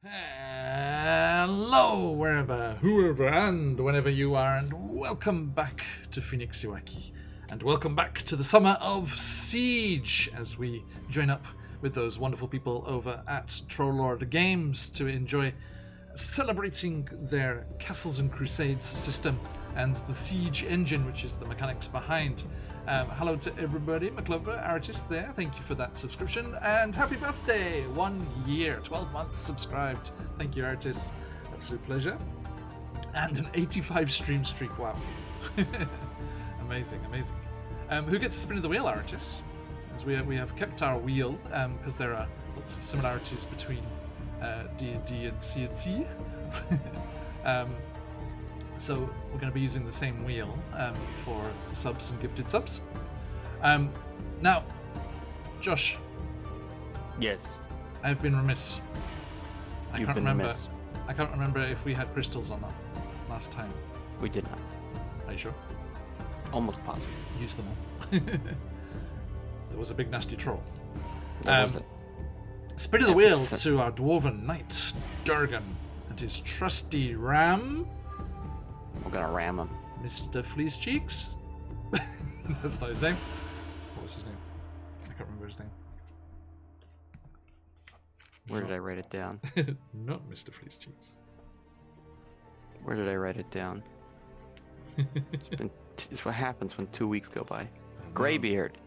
Hello, whoever, and whenever you are, and welcome back to QuestJunkiesUK, and welcome back to the summer of Siege, as we join up with those wonderful people over at Trollord Games to enjoy celebrating their Castles and Crusades system and the Siege engine, which is the mechanics behind. Hello to everybody, McClover, artist there, thank you for that subscription, and happy birthday, 1 year, 12 months subscribed, thank you artist, absolute pleasure, and an 85 stream streak, wow, amazing. Who gets to spin the wheel, artist? As we have kept our wheel, because there are lots of similarities between D&D and C&C. So we're going to be using the same wheel for subs and gifted subs. Now, Josh. Yes. I've been remiss. You've been remiss. I can't remember if we had crystals or not last time. We did not. Are you sure? Almost positive. Use them all. There was a big nasty troll. What was it? Spin of the wheel to our dwarven knight, Durgan, and his trusty ram. We're gonna ram him. Mr. Fleece Cheeks? That's not his name. What was his name? I can't remember his name. Where did I write it down? Not Mr. Fleece Cheeks. Where did I write it down? It's what happens when 2 weeks go by. Greybeard.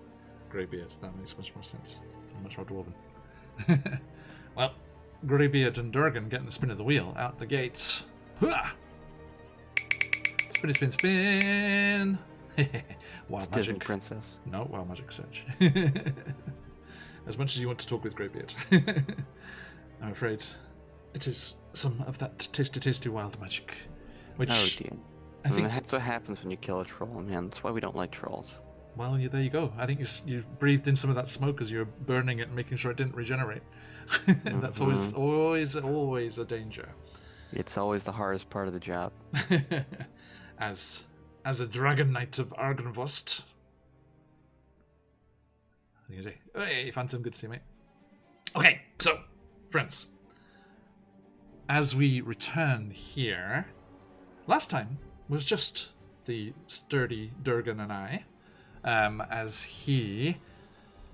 Greybeard, that makes much more sense. Much more dwarven. Well, Greybeard and Durgan getting the spin of the wheel out the gates. Spin, spin. Wild It's magic. Disney Princess. No, wild magic search. As much as you want to talk with Greybeard, I'm afraid it is some of that tasty wild magic. Which Oh dear. I think That's what happens when you kill a troll, man. That's why we don't like trolls. Well, there you go. I think you breathed in some of that smoke as you were burning it and making sure it didn't regenerate. That's always a danger. It's always the hardest part of the job. As a dragon knight of Argynvost. What are you gonna say? Hey, Phantom, good to see you, mate. Okay, so, friends. As we return here, last time was just the sturdy Durgan and I, as he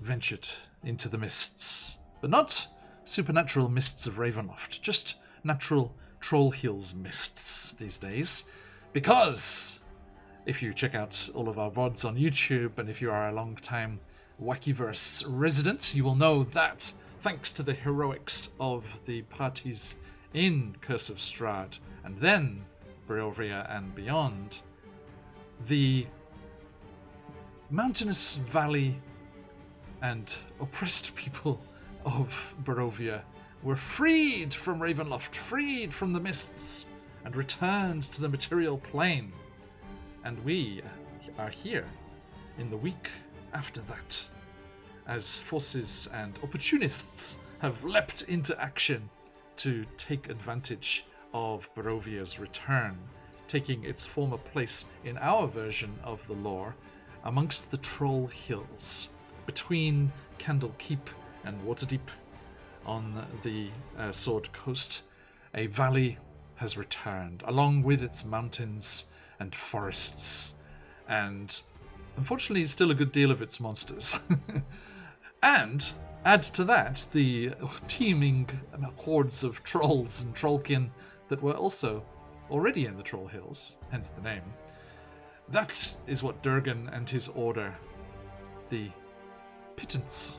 ventured into the mists. But not supernatural mists of Ravenloft, just natural Troll Hills mists these days. Because if you check out all of our VODs on YouTube, and if you are a long-time Wackyverse resident, you will know that thanks to the heroics of the parties in Curse of Strahd, and then Barovia and beyond, the mountainous valley and oppressed people of Barovia were freed from Ravenloft, freed from the mists, and returned to the material plane. And we are here in the week after that, as forces and opportunists have leapt into action to take advantage of Barovia's return, taking its former place in our version of the lore amongst the Troll Hills, between Candle Keep and Waterdeep on the Sword Coast. A valley has returned, along with its mountains and forests, and unfortunately still a good deal of its monsters. And add to that the teeming hordes of trolls and trollkin that were also already in the Troll Hills, hence the name. That is what Durgan and his order, the pittance,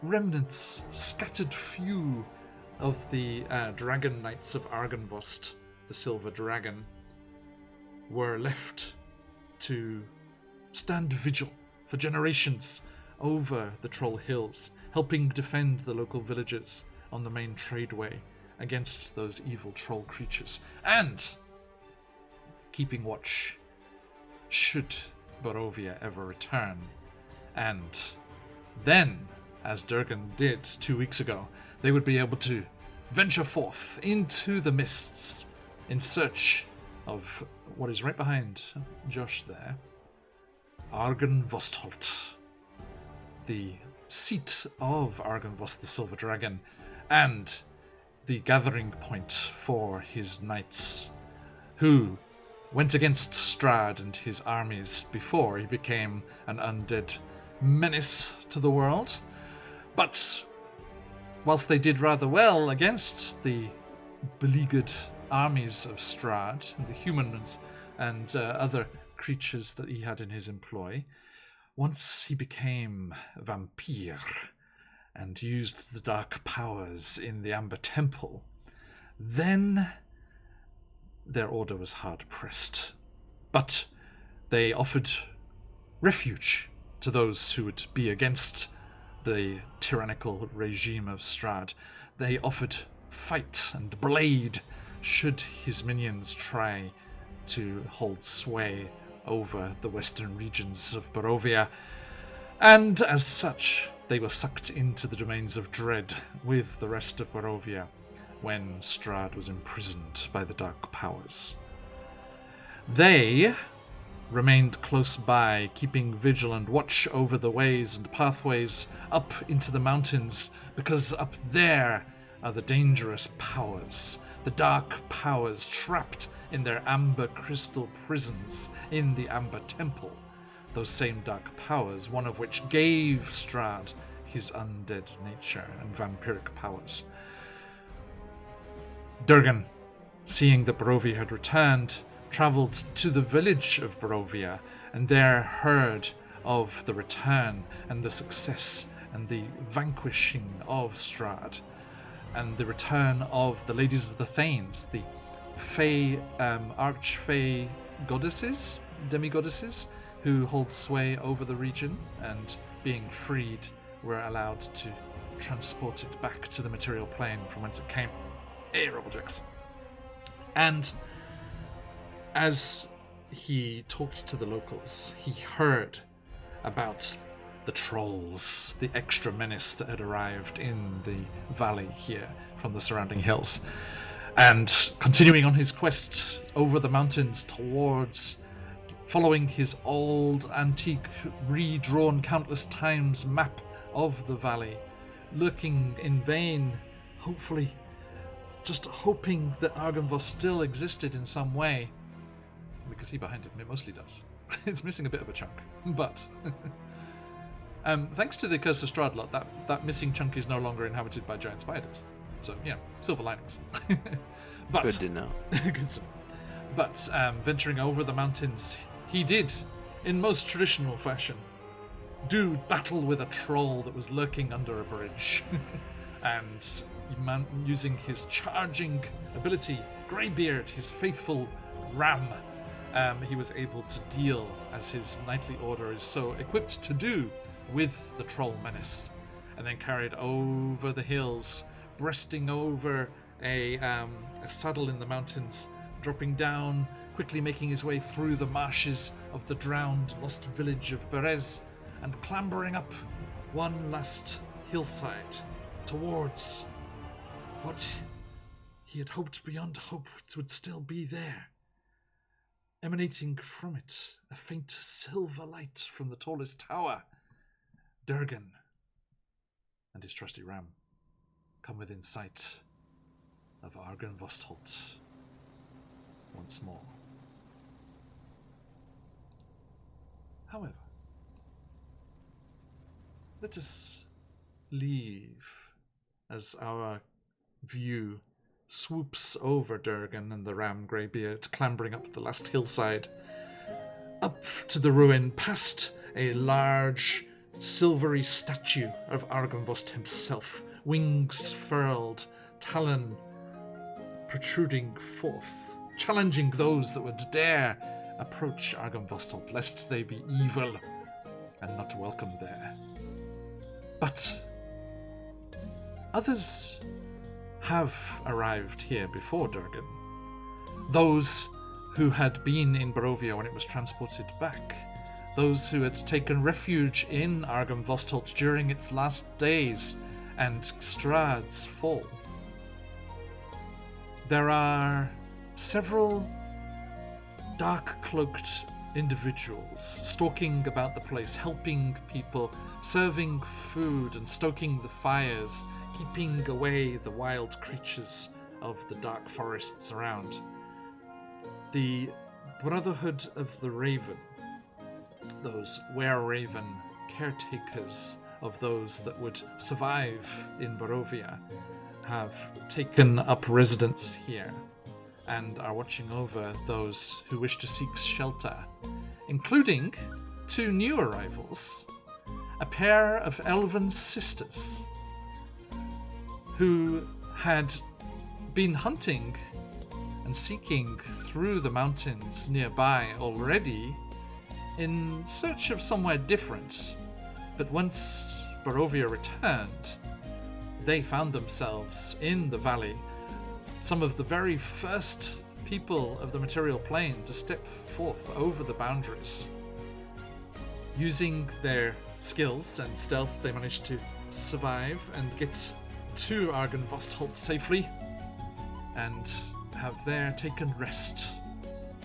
remnants, scattered few of the Dragon Knights of Argynvost, the Silver Dragon, were left to stand vigil for generations over the Troll Hills, helping defend the local villages on the main tradeway against those evil troll creatures, and keeping watch should Barovia ever return. And then, as Durgan did 2 weeks ago, they would be able to venture forth into the mists in search of what is right behind Josh there, Argynvostholt, the seat of Argynvost the Silver Dragon, and the gathering point for his knights, who went against Strahd and his armies before he became an undead menace to the world. But whilst they did rather well against the beleaguered armies of Strahd, and the humans and other creatures that he had in his employ, once he became a vampire and used the dark powers in the Amber Temple, then their order was hard-pressed. But they offered refuge to those who would be against the tyrannical regime of Strahd. They offered fight and blade should his minions try to hold sway over the western regions of Barovia. And as such, they were sucked into the domains of dread with the rest of Barovia when Strahd was imprisoned by the dark powers. They remained close by, keeping vigilant watch over the ways and pathways up into the mountains, because up there are the dangerous powers, the dark powers trapped in their amber crystal prisons in the Amber Temple. Those same dark powers, one of which gave Strahd his undead nature and vampiric powers. Durgan, seeing that Barovia had returned, travelled to the village of Barovia, and there heard of the return and the success and the vanquishing of Strahd, and the return of the Ladies of the Thanes, the Fey, Archfey goddesses, demigoddesses, who hold sway over the region, and being freed were allowed to transport it back to the material plane from whence it came. Hey, Robojacks. And as he talked to the locals, he heard about the trolls, the extra menace that had arrived in the valley here from the surrounding hills. And continuing on his quest over the mountains towards, following his old, antique, redrawn countless times map of the valley, looking in vain, hopefully, just hoping that Argynvost still existed in some way. We can see behind him, it mostly does. It's missing a bit of a chunk, but thanks to the Curse of Strahd lot, that missing chunk is no longer inhabited by giant spiders. So, silver linings. But, good to know. Good to know. But venturing over the mountains, he did, in most traditional fashion, do battle with a troll that was lurking under a bridge. And using his charging ability, Greybeard, his faithful ram, he was able to deal, as his knightly order is so equipped to do, with the troll menace, and then carried over the hills, breasting over a saddle in the mountains, dropping down, quickly making his way through the marshes of the drowned lost village of Berez, and clambering up one last hillside towards what he had hoped beyond hope would still be there. Emanating from it, a faint silver light from the tallest tower. Durgan and his trusty ram come within sight of Argynvost once more. However, let us leave as our view swoops over Durgan and the ram Greybeard, clambering up the last hillside, up to the ruin, past a large silvery statue of Argynvost himself, wings furled, talon protruding forth, challenging those that would dare approach Argynvost, lest they be evil and not welcome there. But others have arrived here before Durgan. Those who had been in Barovia when it was transported back. Those who had taken refuge in Argynvost during its last days and Strahd's fall. There are several dark-cloaked individuals stalking about the place, helping people, serving food and stoking the fires, keeping away the wild creatures of the dark forests around. The Brotherhood of the Raven, those were-raven caretakers of those that would survive in Barovia, have taken up residence here and are watching over those who wish to seek shelter, including 2 new arrivals, a pair of elven sisters who had been hunting and seeking through the mountains nearby already in search of somewhere different. But once Barovia returned, they found themselves in the valley, some of the very first people of the material plane to step forth over the boundaries. Using their skills and stealth, they managed to survive and get to Argynvostholt safely, and have there taken rest,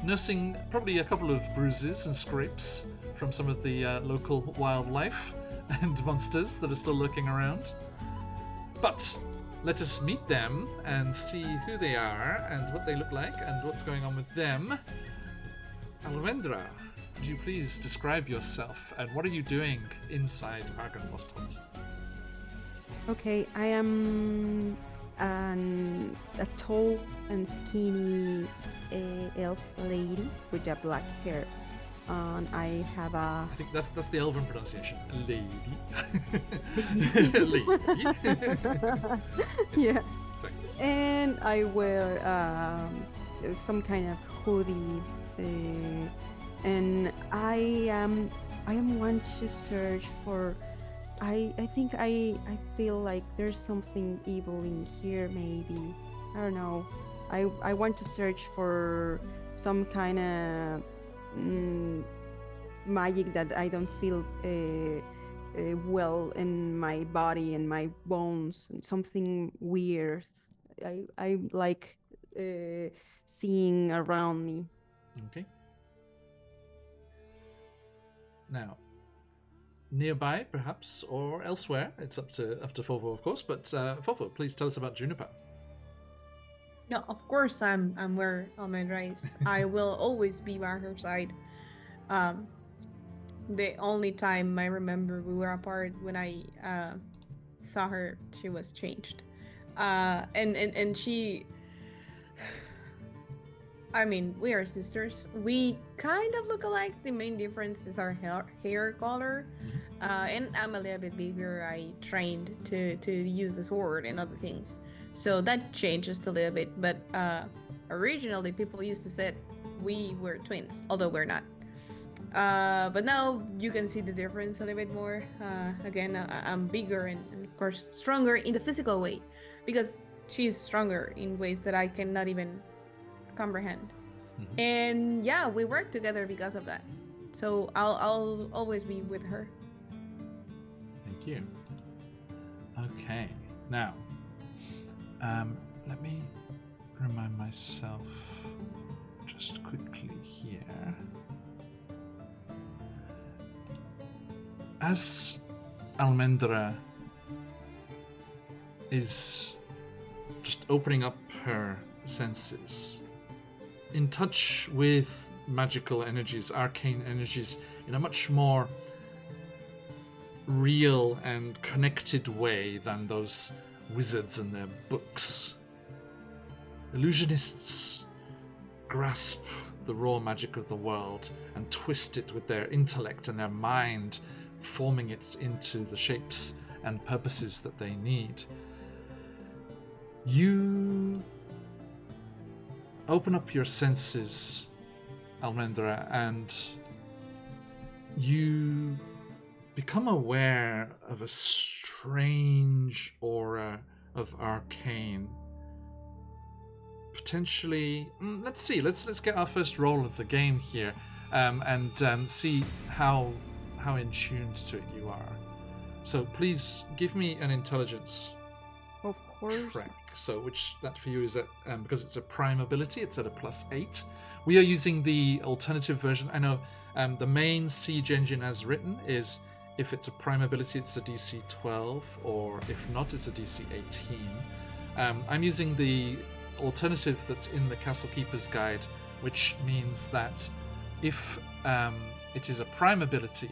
nursing probably a couple of bruises and scrapes from some of the local wildlife and monsters that are still lurking around. But let us meet them and see who they are and what they look like and what's going on with them. Almendra, would you please describe yourself and what are you doing inside Argynvostholt? Okay, I am a tall and skinny elf lady with a black hair. And I have a... I think that's the elven pronunciation. Lady. Lady. Yeah. Sorry. And I wear some kind of hoodie. And I am one to search for... I think I feel like there's something evil in here, maybe. I don't know. I want to search for some kind of magic that I don't feel well in my body and my bones, and something weird. I like seeing around me. Okay. Now, nearby, perhaps, or elsewhere, it's up to Fofo, of course. But Fofo, please tell us about Juniper. No, of course I'm where Almendra is. I will always be by her side. The only time I remember we were apart when I saw her, she was changed. And she, I mean, we are sisters. We kind of look alike. The main difference is our hair color. And I'm a little bit bigger. I trained to use the sword and other things. So that changed just a little bit. But originally, people used to say we were twins, although we're not. But now you can see the difference a little bit more. Again, I'm bigger and of course stronger in the physical way, because she's stronger in ways that I cannot even comprehend. And yeah, we work together because of that. So I'll always be with her. Thank you. Okay, now let me remind myself just quickly here. As Almendra is just opening up her senses, in touch with magical energies, arcane energies, in a much more real and connected way than those wizards and their books, illusionists grasp the raw magic of the world and twist it with their intellect and their mind, forming it into the shapes and purposes that they need. You open up your senses, Almendra, and you become aware of a strange aura of arcane. Potentially, let's see. Let's get our first roll of the game here, and see how in tuned to it you are. So please give me an intelligence. Of course. Track. So which that for you is at because it's a prime ability, it's at a +8. We are using the alternative version. I know the main siege engine as written is If it's a prime ability, it's a DC 12, or if not, it's a DC 18. I'm using the alternative that's in the Castle Keeper's Guide, which means that if it is a prime ability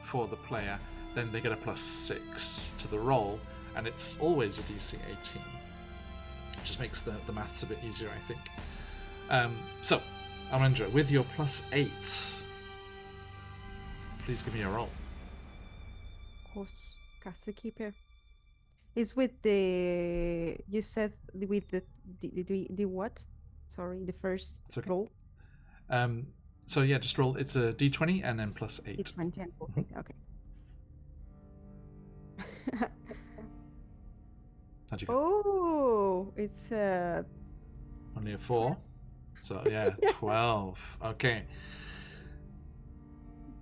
for the player, then they get a +6 to the roll, and it's always a DC 18. It just makes the maths a bit easier, I think. So, Amandra, with your +8, please give me a roll. Of course, Castle Keeper. Is with the you said with the what? Sorry, the first It's okay. roll. So yeah, just roll. It's a D20 and then +8. It's 20 and +8. Okay. How'd you go? Oh, it's Only a 4. So yeah, 12. Okay.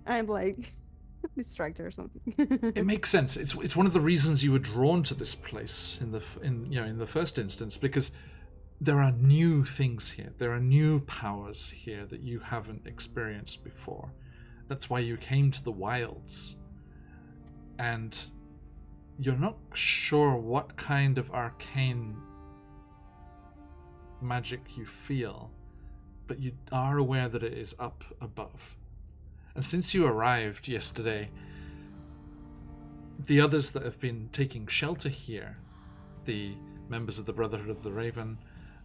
I'm like distracted or something. It makes sense. It's one of the reasons you were drawn to this place in the first instance, because there are new things here. There are new powers here that you haven't experienced before. That's why you came to the wilds. And you're not sure what kind of arcane magic you feel, but you are aware that it is up above. And since you arrived yesterday, the others that have been taking shelter here, the members of the Brotherhood of the Raven,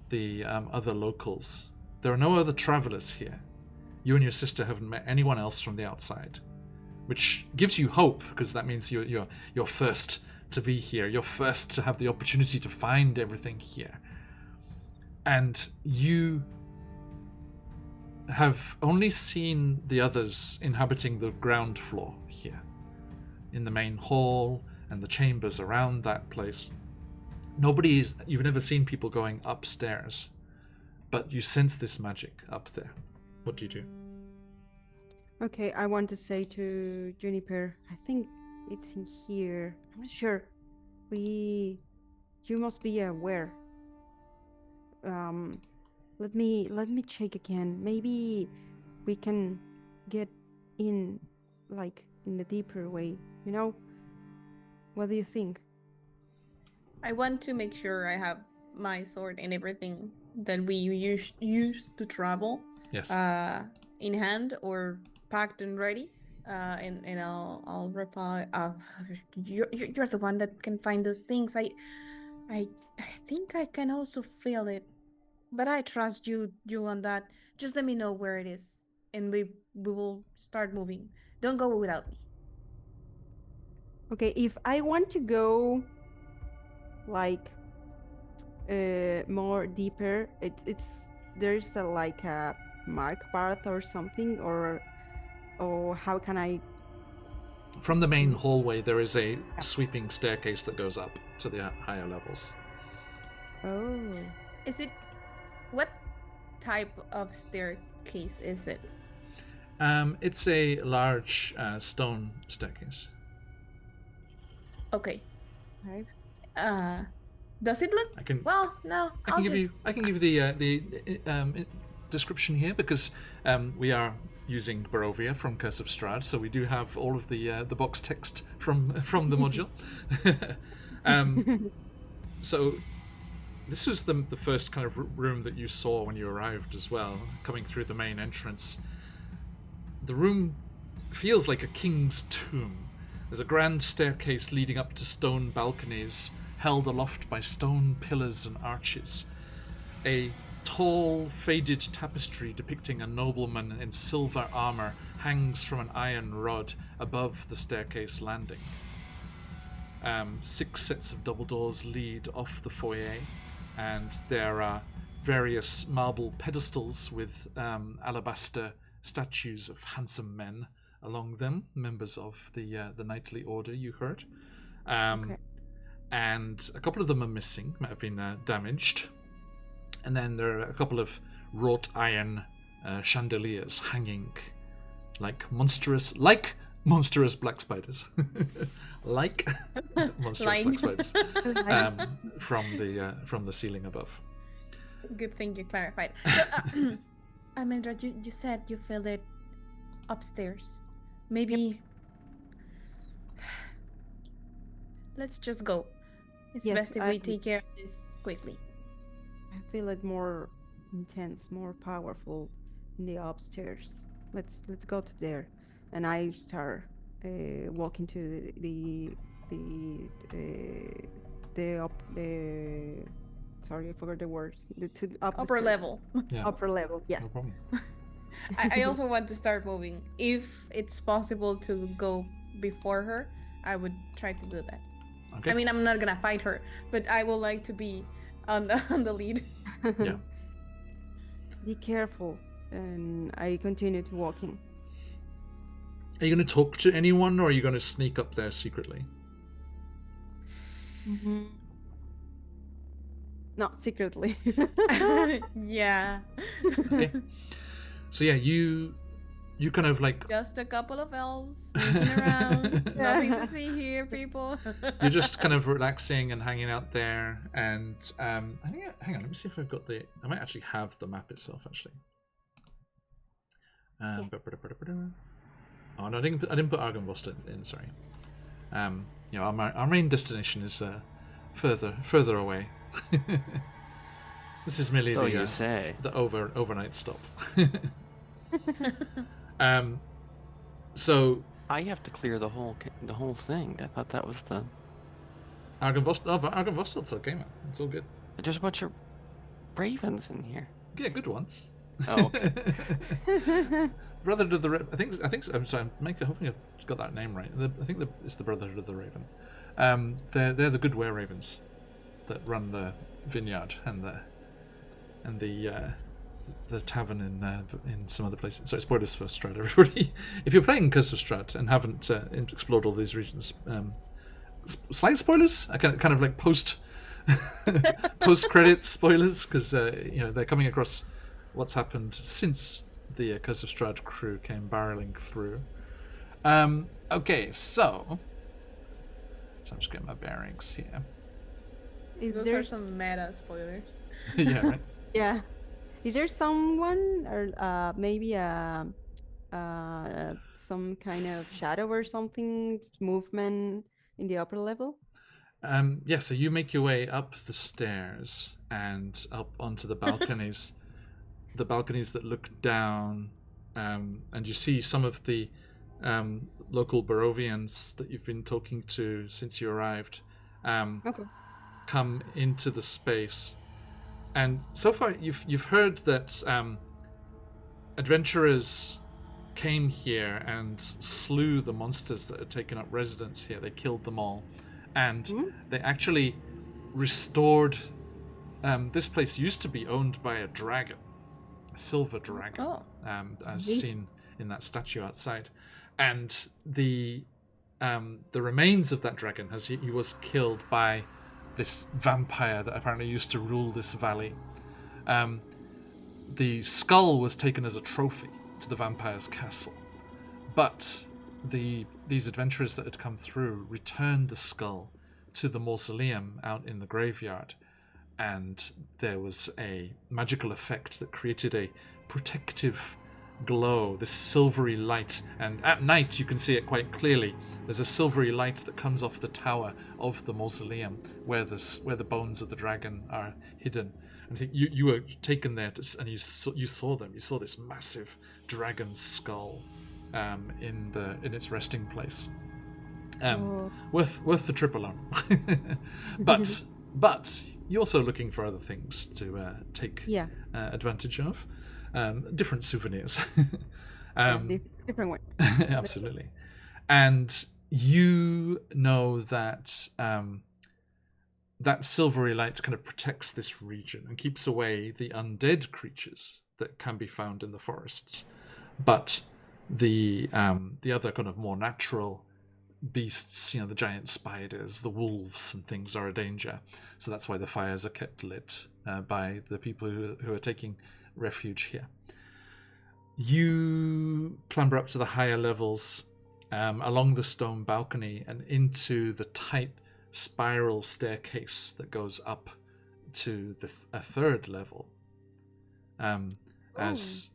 the other locals, there are no other travelers here. You and your sister haven't met anyone else from the outside, which gives you hope, because that means you're first to be here. You're first to have the opportunity to find everything here. And you have only seen the others inhabiting the ground floor here, in the main hall and the chambers around that place. You've never seen people going upstairs, but you sense this magic up there. What do you do? Okay, I want to say to Juniper, I think it's in here. I'm not sure. You must be aware. Let me check again. Maybe we can get in, like, in a deeper way, you know? What do you think? I want to make sure I have my sword and everything that we use to travel. Yes. In hand or packed and ready. And I'll reply. You're the one that can find those things. I think I can also feel it, but I trust you on that. Just let me know where it is, and we will start moving. Don't go without me. Okay, if I want to go, like, more deeper, there's like a mark path or something, or how can I? From the main hallway, there is a sweeping staircase that goes up to the higher levels. Oh. Is it? What type of staircase is it? It's a large stone staircase. Okay. Okay. Does it look? Well, no. I can give you the description here, because we are using Barovia from Curse of Strahd, so we do have all of the box text from the module. So this was the first kind of room that you saw when you arrived as well, coming through the main entrance. The room feels like a king's tomb. There's a grand staircase leading up to stone balconies held aloft by stone pillars and arches. A tall, faded tapestry depicting a nobleman in silver armor hangs from an iron rod above the staircase landing. 6 sets of double doors lead off the foyer, and there are various marble pedestals with alabaster statues of handsome men along them, members of the knightly order you heard. Okay. And a couple of them are missing, might have been damaged. And then there are a couple of wrought iron chandeliers hanging like monstrous black spiders. Like monstrous black spiders from the ceiling above. Good thing you clarified. So, Amandra, you said you feel it upstairs. Maybe Let's just go. It's Yes, best if we take care of this quickly. I feel it more intense, more powerful in the upstairs. Let's go to there, and I start walking to the up sorry, I forgot the word. To up the Upper stairs. level. Yeah. Upper level, yeah. No problem. I also want to start moving. If it's possible to go before her, I would try to do that. Okay. I mean, I'm not gonna fight her, but I would like to be on the lead. Yeah. Be careful, and I continue to walking. Are you going to talk to anyone, or are you going to sneak up there secretly? No, secretly. Yeah. Okay. So yeah, you kind of like Just a couple of elves sneaking around. Nothing to see here, people. you're just kind of relaxing and hanging out there, and I think hang on, let me see if I've got the. I might actually have the map itself actually. Oh no, I didn't put Argynvost in. Sorry. You know, our main destination is further away. This is merely So you say. the overnight stop. So I have to clear the whole thing. I thought that was the. Argynvost. Oh, but Argynvost's okay, man. It's all good. There's a bunch of ravens in here. Yeah, good ones. Oh, okay. Brotherhood of the Raven. I think. I'm sorry. I'm hoping I've got that name right. I think it's the Brotherhood of the Raven. They're the good were ravens that run the vineyard and the tavern in some other places. Sorry, spoilers for Strahd, everybody. If you're playing Curse of Strahd and haven't explored all these regions, slight spoilers. I kind of like post credits spoilers because you know they're coming across what's happened since the Curse of Strahd crew came barreling through. Okay, so I'm just getting my bearings here. Those are some meta spoilers. Yeah, right. Yeah. Is there someone or maybe some kind of shadow or something movement in the upper level? Yeah, so you make your way up the stairs and up onto the balconies, the balconies that look down, and you see some of the local Barovians that you've been talking to since you arrived come into the space. And so far, you've heard that adventurers came here and slew the monsters that had taken up residence here. They killed them all, and they actually restored. This place used to be owned by a dragon, a silver dragon, as seen in that statue outside. And the remains of that dragon, as he was killed by this vampire that apparently used to rule this valley. The skull was taken as a trophy to the vampire's castle, but these adventurers that had come through returned the skull to the mausoleum out in the graveyard, and there was a magical effect that created a protective glow, this silvery light, and at night you can see it quite clearly. There's a silvery light that comes off the tower of the mausoleum where the bones of the dragon are hidden. And I think you were taken there and you saw them. You saw this massive dragon skull in its resting place. Worth the trip alone. but you're also looking for other things to take advantage of. Different souvenirs. Different one. Absolutely. And you know that that silvery light kind of protects this region and keeps away the undead creatures that can be found in the forests. But the other kind of more natural beasts, the giant spiders, the wolves and things are a danger. So that's why the fires are kept lit by the people who are taking refuge here. You clamber up to the higher levels along the stone balcony and into the tight spiral staircase that goes up to a third level. As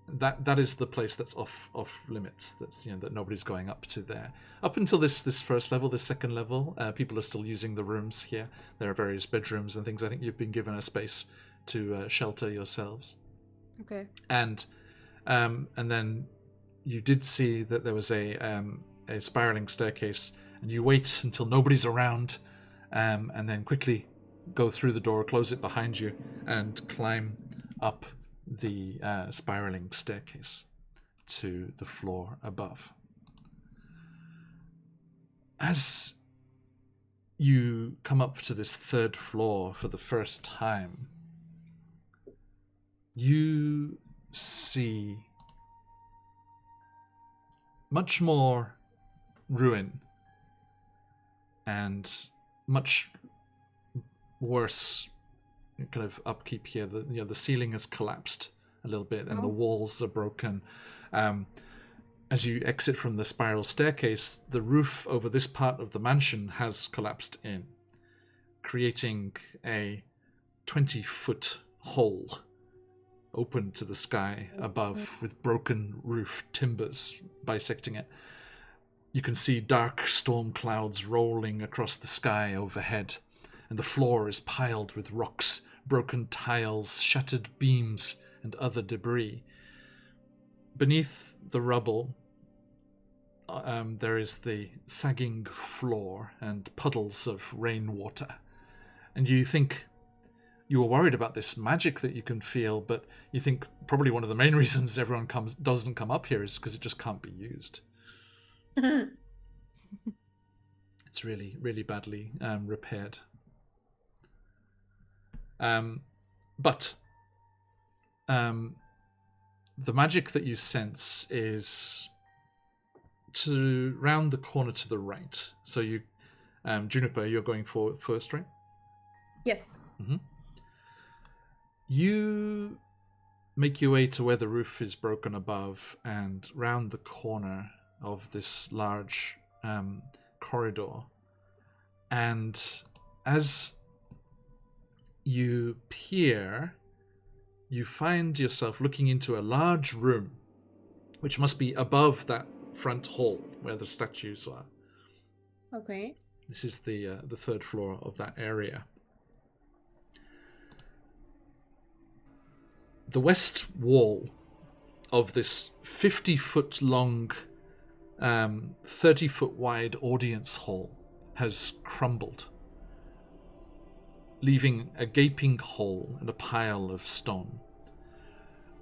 that is the place that's off limits. That's that nobody's going up to there. Up until this first level, this second level, people are still using the rooms here. There are various bedrooms and things. I think you've been given a space to shelter yourselves. Okay. And then you did see that there was a spiraling staircase, and you wait until nobody's around, and then quickly go through the door, close it behind you, and climb up the spiraling staircase to the floor above. As you come up to this third floor for the first time, you see much more ruin and much worse kind of upkeep here. The ceiling has collapsed a little bit, and the walls are broken. As you exit from the spiral staircase, the roof over this part of the mansion has collapsed in, creating a 20-foot hole open to the sky above, with broken roof timbers bisecting it. You can see dark storm clouds rolling across the sky overhead, and the floor is piled with rocks, broken tiles, shattered beams, and other debris. Beneath the rubble, there is the sagging floor and puddles of rainwater. And you think you were worried about this magic that you can feel, but you think probably one of the main reasons everyone doesn't come up here is because it just can't be used. It's really, really badly repaired. But the magic that you sense is to round the corner to the right. So you, Juniper, you're going forward first, right? Yes. Mm-hmm. You make your way to where the roof is broken above, and round the corner of this large corridor. And as you peer, you find yourself looking into a large room, which must be above that front hall where the statues are. Okay. This is the third floor of that area. The west wall of this 50-foot long, 30-foot wide audience hall has crumbled, leaving a gaping hole and a pile of stone.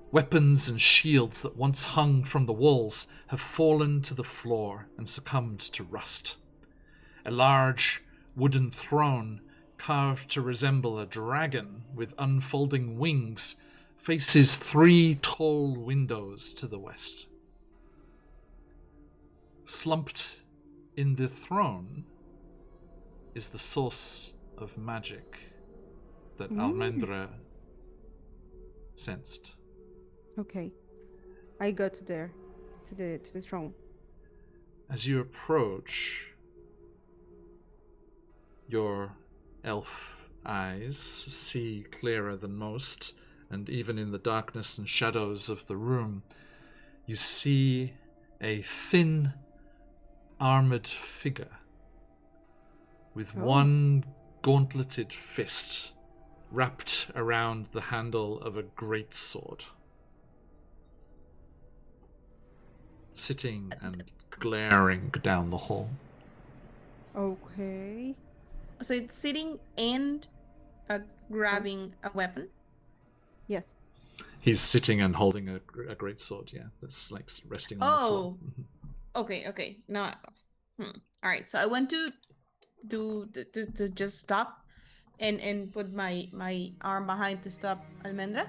Weapons and shields that once hung from the walls have fallen to the floor and succumbed to rust. A large wooden throne, carved to resemble a dragon with unfolding wings, faces 3 tall windows to the west. Slumped in the throne is the source of magic that Almendra sensed. Okay. I go to there, to the throne. As you approach, your elf eyes see clearer than most, and even in the darkness and shadows of the room, you see a thin, armored figure with one gauntleted fist wrapped around the handle of a greatsword, sitting and glaring down the hall. Okay. So it's sitting and grabbing a weapon? Yes. He's sitting and holding a greatsword, yeah, that's like resting on the floor. Okay. No. All right. So I want to just stop and put my arm behind to stop Almendra,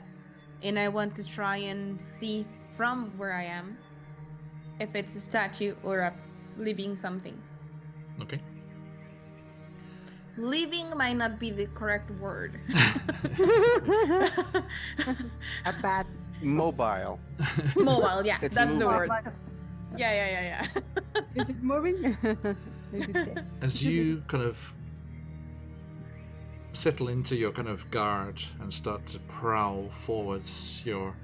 and I want to try and see from where I am if it's a statue or a living something. Okay. Living might not be the correct word. A bad Mobile. Mobile, yeah, It's that's the moving. word. Yeah. Is it moving? Is it dead? As you kind of settle into your kind of guard and start to prowl forwards, your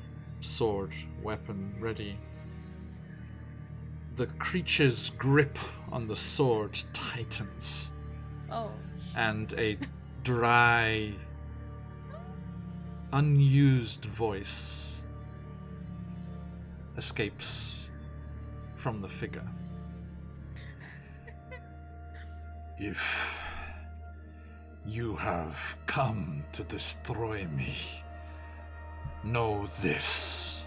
sword, weapon ready, the creature's grip on the sword tightens, Oh. and a dry, unused voice escapes from the figure. If you have come to destroy me, know this.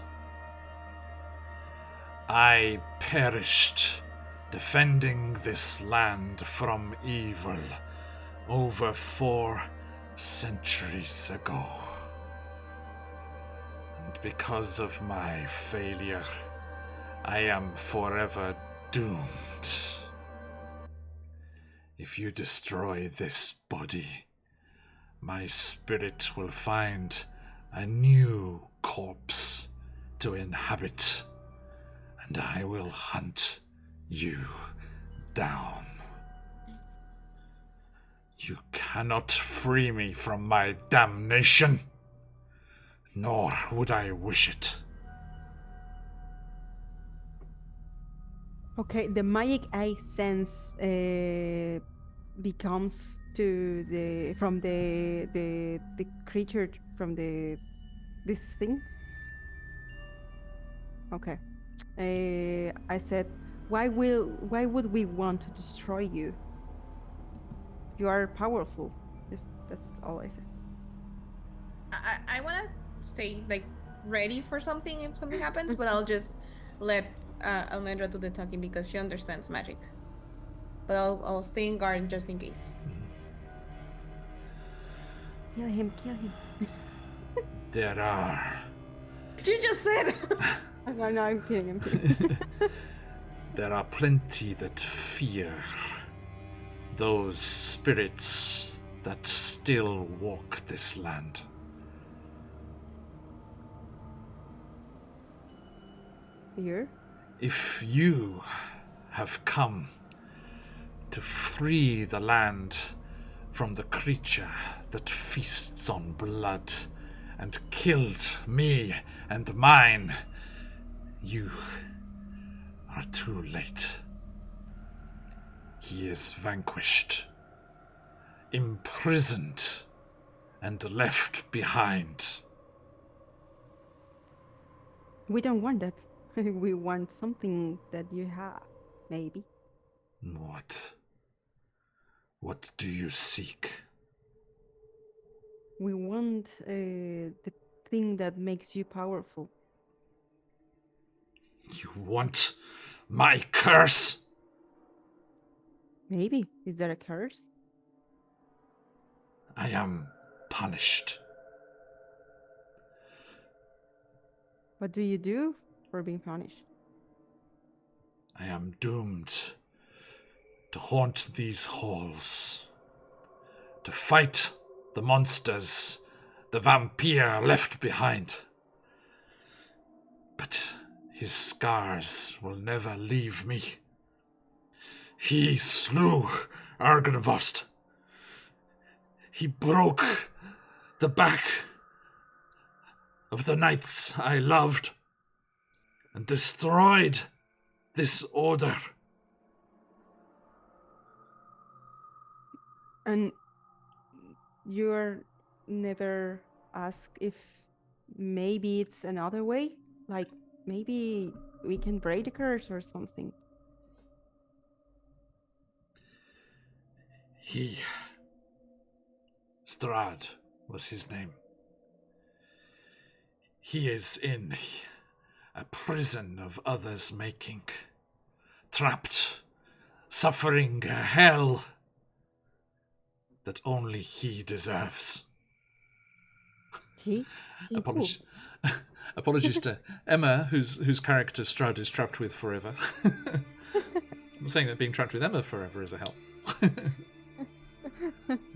I perished defending this land from evil over 4 centuries ago. And because of my failure, I am forever doomed. If you destroy this body, my spirit will find a new corpse to inhabit, and I will hunt you down. You cannot free me from my damnation, nor would I wish it. Okay, the magic I sense becomes to the from the creature from this thing. Okay, I said, why would we want to destroy you? You are powerful. That's all I said. I want to stay like ready for something if something happens, but I'll just let Almendra do the talking because she understands magic. But I'll stay in guard just in case. Kill him! Kill him! There are... You just said. No, I'm kidding. I'm kidding. There are plenty that fear those spirits that still walk this land. Fear? If you have come to free the land from the creature that feasts on blood and killed me and mine, you are too late. He is vanquished, imprisoned, and left behind. We don't want that. We want something that you have, maybe. What do you seek? We want the thing that makes you powerful. You want my curse? Maybe. Is that a curse? I am punished. What do you do for being punished? I am doomed to haunt these halls, to fight the monsters the vampire left behind. But his scars will never leave me. He slew Argynvost. He broke the back of the knights I loved and destroyed this order. And you're never asked if maybe it's another way? Like, maybe we can break the curse or something. Strahd was his name. He is in a prison of others' making, trapped, suffering a hell that only he deserves. He Apologies. Apologies to Emma, whose character Strahd is trapped with forever. I'm saying that being trapped with Emma forever is a hell.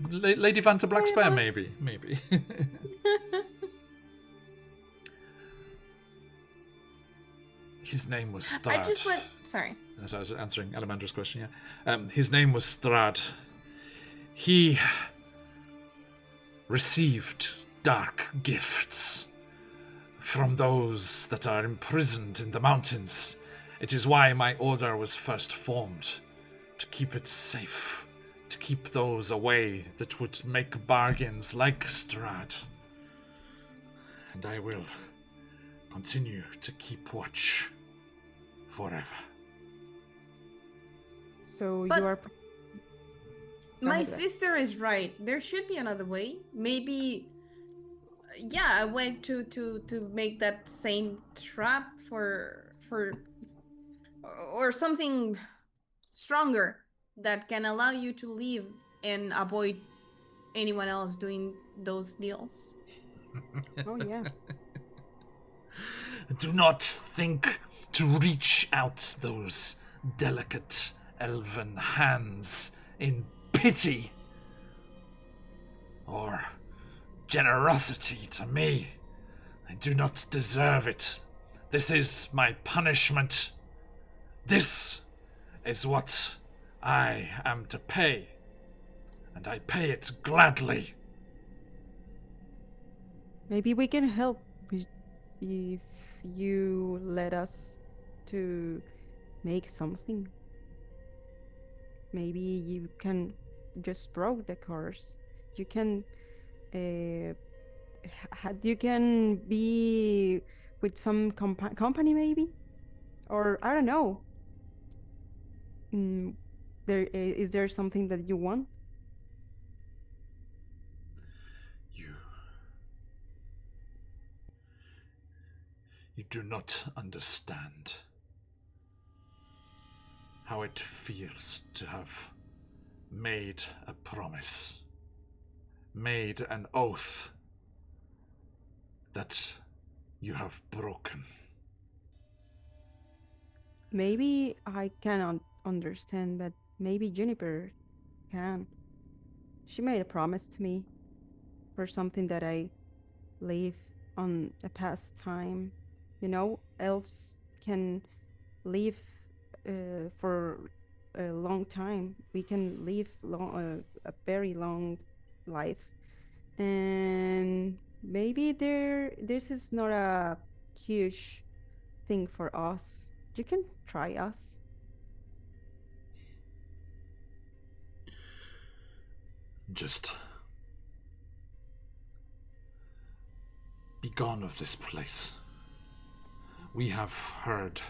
Lady Vanta Blackspire, maybe. His name was Strahd. I just went. Sorry. As I was answering Alamandra's question, yeah. His name was Strahd. He received dark gifts from those that are imprisoned in the mountains. It is why my order was first formed, to keep it safe, to keep those away that would make bargains like Strahd. And I will continue to keep watch forever. So But- you are. My ahead. sister is right. There should be another way. Maybe, yeah, a way to make that same trap for or something stronger that can allow you to leave and avoid anyone else doing those deals. Oh yeah. Do not think to reach out those delicate elven hands in pity or generosity to me. I do not deserve it. This is my punishment. This is what I am to pay, and I pay it gladly. Maybe we can help if you let us to make something. Maybe you can just broke the curse. You can you can be with some company maybe, or I don't know. Is there something that you want? You do not understand how it feels to have made a promise, made an oath that you have broken. Maybe I cannot understand, but maybe Juniper can. She made a promise to me for something that I live on a past time. You know, elves can live for a long time. We can live a very long life, and maybe this is not a huge thing for us. You can try us. Just be gone of this place. We have heard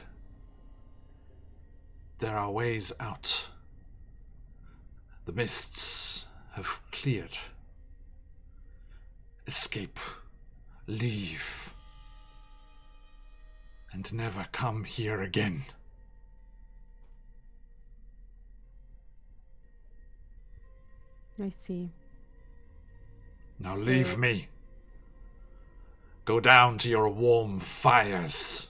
there are ways out. The mists have cleared. Escape, leave, and never come here again. I see. Now So- leave me. Go down to your warm fires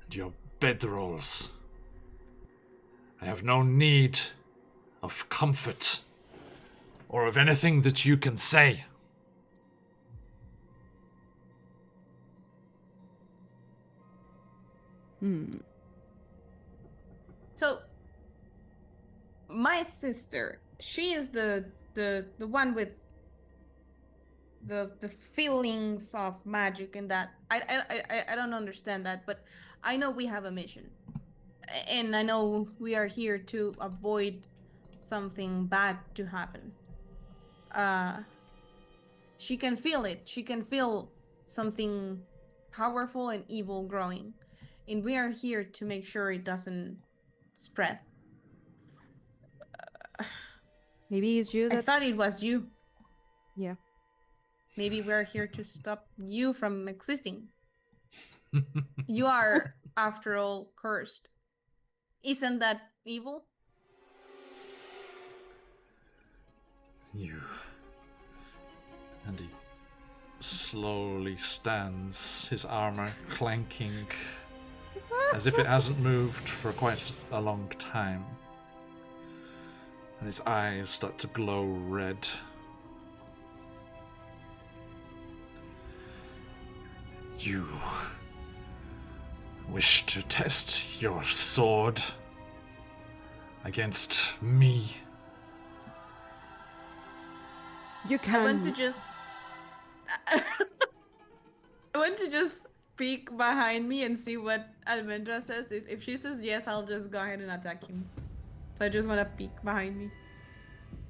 and your bedrolls. I have no need of comfort or of anything that you can say. So my sister, she is the one with the feelings of magic and that. I don't understand that, but I know we have a mission. And I know we are here to avoid something bad to happen. She can feel it. She can feel something powerful and evil growing. And we are here to make sure it doesn't spread. Maybe it's you I that. thought it was you. Yeah. Maybe we're here to stop you from existing. You are, after all, cursed. Isn't that evil? You. And he slowly stands, his armor clanking, as if it hasn't moved for quite a long time. And his eyes start to glow red. You wish to test your sword against me? You I want to can. just want to just peek behind me and see what Almendra says. If she says yes, I'll just go ahead and attack him. So I just want to peek behind me.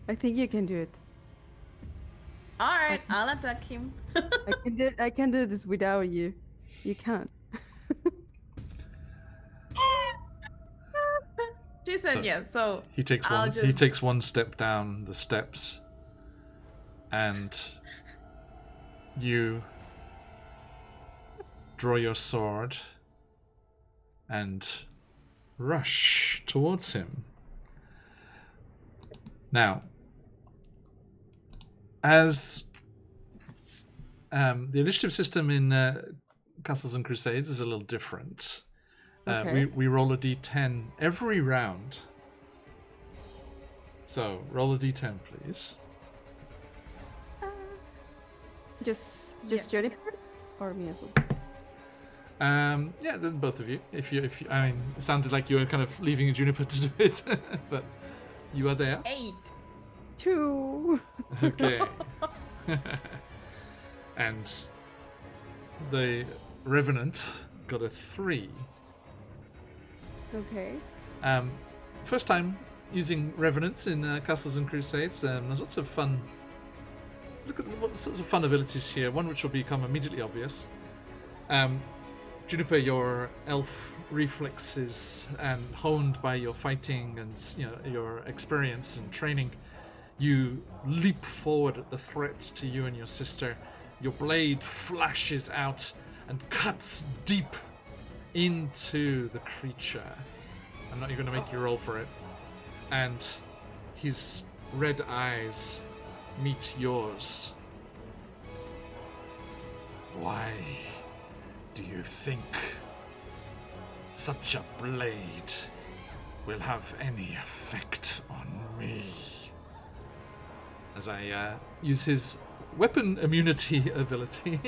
I think you can do it. All right, I'll attack him. I can do this without you. You can't. She said So, yes, so He takes I'll one. He just- takes one step down the steps, and you draw your sword and rush towards him. Now, as the initiative system in Castles and Crusades is a little different. Okay. We roll a d10 every round. So roll a d10, please. Just Yes. Jennifer or me as well. Yeah, then both of you. If you, I mean, it sounded like you were kind of leaving Juniper to do it, but you are there. 8. 2. Okay. And the Revenant got a 3. Okay. First time using Revenants in Castles and Crusades. There's lots of fun. Look at what sorts of fun abilities here. One which will become immediately obvious. Juniper, your elf reflexes and honed by your fighting and your experience and training, you leap forward at the threat to you and your sister. Your blade flashes out and cuts deep into the creature. I'm not even going to make you roll for it. And his red eyes meet yours. Why do you think such a blade will have any effect on me? As I use his weapon immunity ability.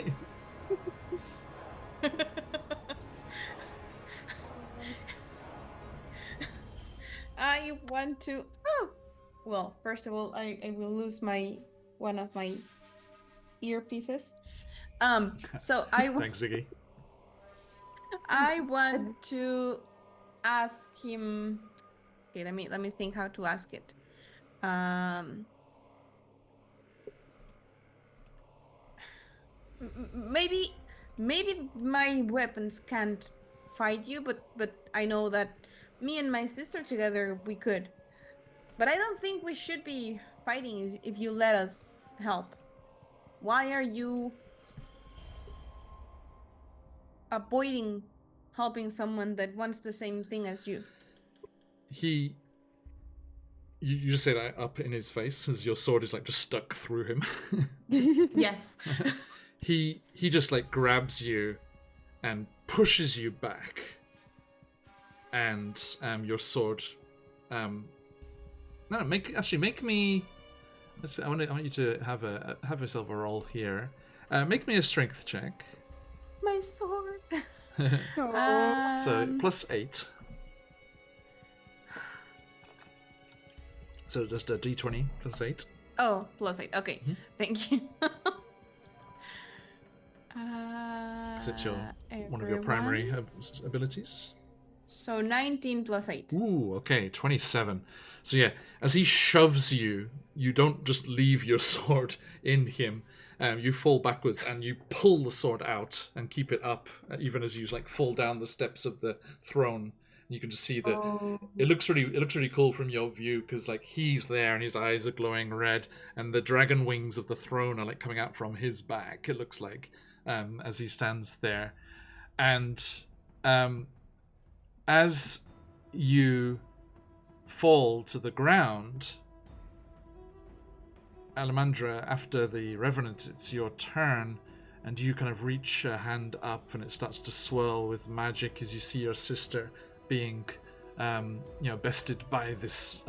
I want to. Oh, well. First of all, I will lose one of my earpieces. So Thanks, Ziggy. I want to ask him. Okay, let me think how to ask it. Maybe my weapons can't fight you, but I know that me and my sister together we could. But I don't think we should be fighting if you let us help. Why are you avoiding helping someone that wants the same thing as you? You just say that up in his face as your sword is like just stuck through him. Yes. He just like grabs you and pushes you back, and your sword. No, make me. Let's see, I want you to have yourself a roll here. Make me a strength check. My sword. So +8. So just a d20 +8. Oh, +8. Okay, Thank you. So it's one of your primary abilities. So 19 +8. Ooh, okay, 27. So yeah, as he shoves you, you don't just leave your sword in him. You fall backwards and you pull the sword out and keep it up, even as you like fall down the steps of the throne. And you can just see that it looks really cool from your view, because like he's there and his eyes are glowing red, and the dragon wings of the throne are like coming out from his back. It looks like as he stands there, and as you fall to the ground, Alamandra, after the Revenant, it's your turn, and you kind of reach a hand up and it starts to swirl with magic as you see your sister being bested by this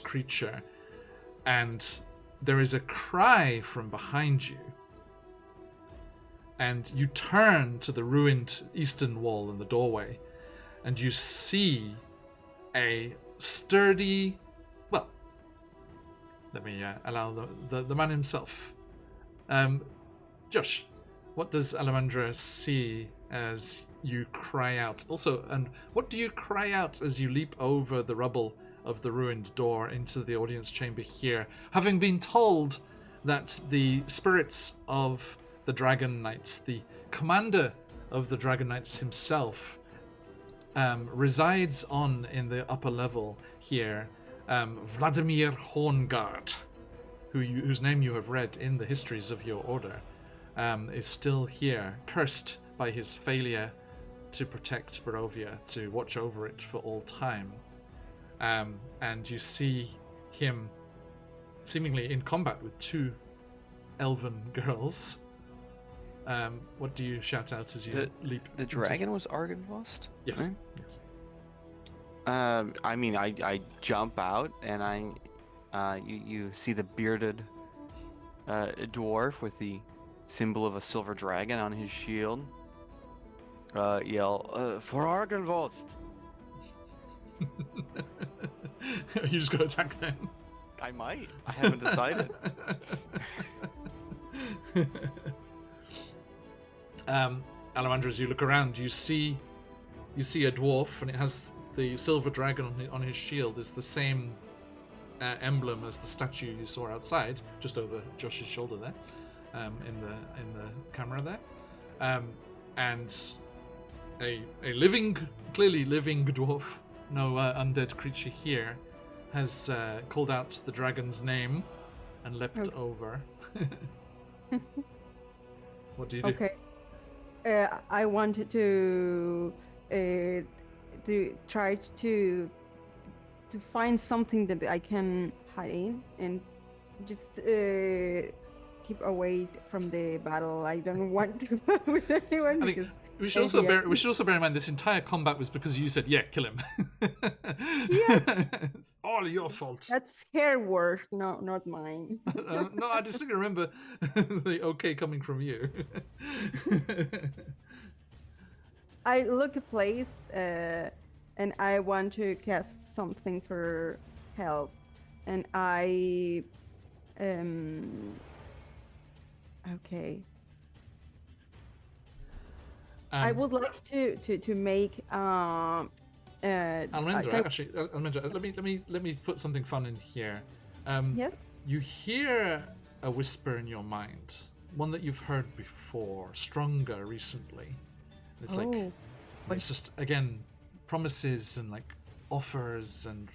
creature, and there is a cry from behind you, and you turn to the ruined eastern wall in the doorway, and you see a sturdy, well, let me allow the man himself. Josh, What does Alamandra see as you cry out? Also, and what do you cry out as you leap over the rubble of the ruined door into the audience chamber here, having been told that the spirits of the Dragon Knights, the commander of the Dragon Knights himself, resides in the upper level here, Vladimir Horngard, whose name you have read in the histories of your order, is still here, cursed by his failure to protect Barovia, to watch over it for all time. And you see him seemingly in combat with two elven girls. What do you shout out as you leap? The dragon was Argynvost? Yes. Right? Yes. I mean, I jump out and you see the bearded dwarf with the symbol of a silver dragon on his shield. Yell, for Argynvost! You just gotta attack them. I might. I haven't decided. Alamandra, as you look around, you see a dwarf, and it has the silver dragon on his shield. Is the same emblem as the statue you saw outside, just over Josh's shoulder there, in the camera there, and a clearly living dwarf, no undead creature here, has called out the dragon's name and leapt over. What do you do? Okay. I wanted to try to find something that I can hide in and just keep away from the battle. I don't want to fight with anyone because we should also bear in mind this entire combat was because you said, "Yeah, kill him." Yeah. It's all your fault. That's her word, no, not mine. No, I distinctly remember the okay coming from you. I look a place and I want to cast something for help, and I okay. I would like to make Almendra, let me put something fun in here. Yes. You hear a whisper in your mind, one that you've heard before, stronger recently. It's it's just again promises and like offers and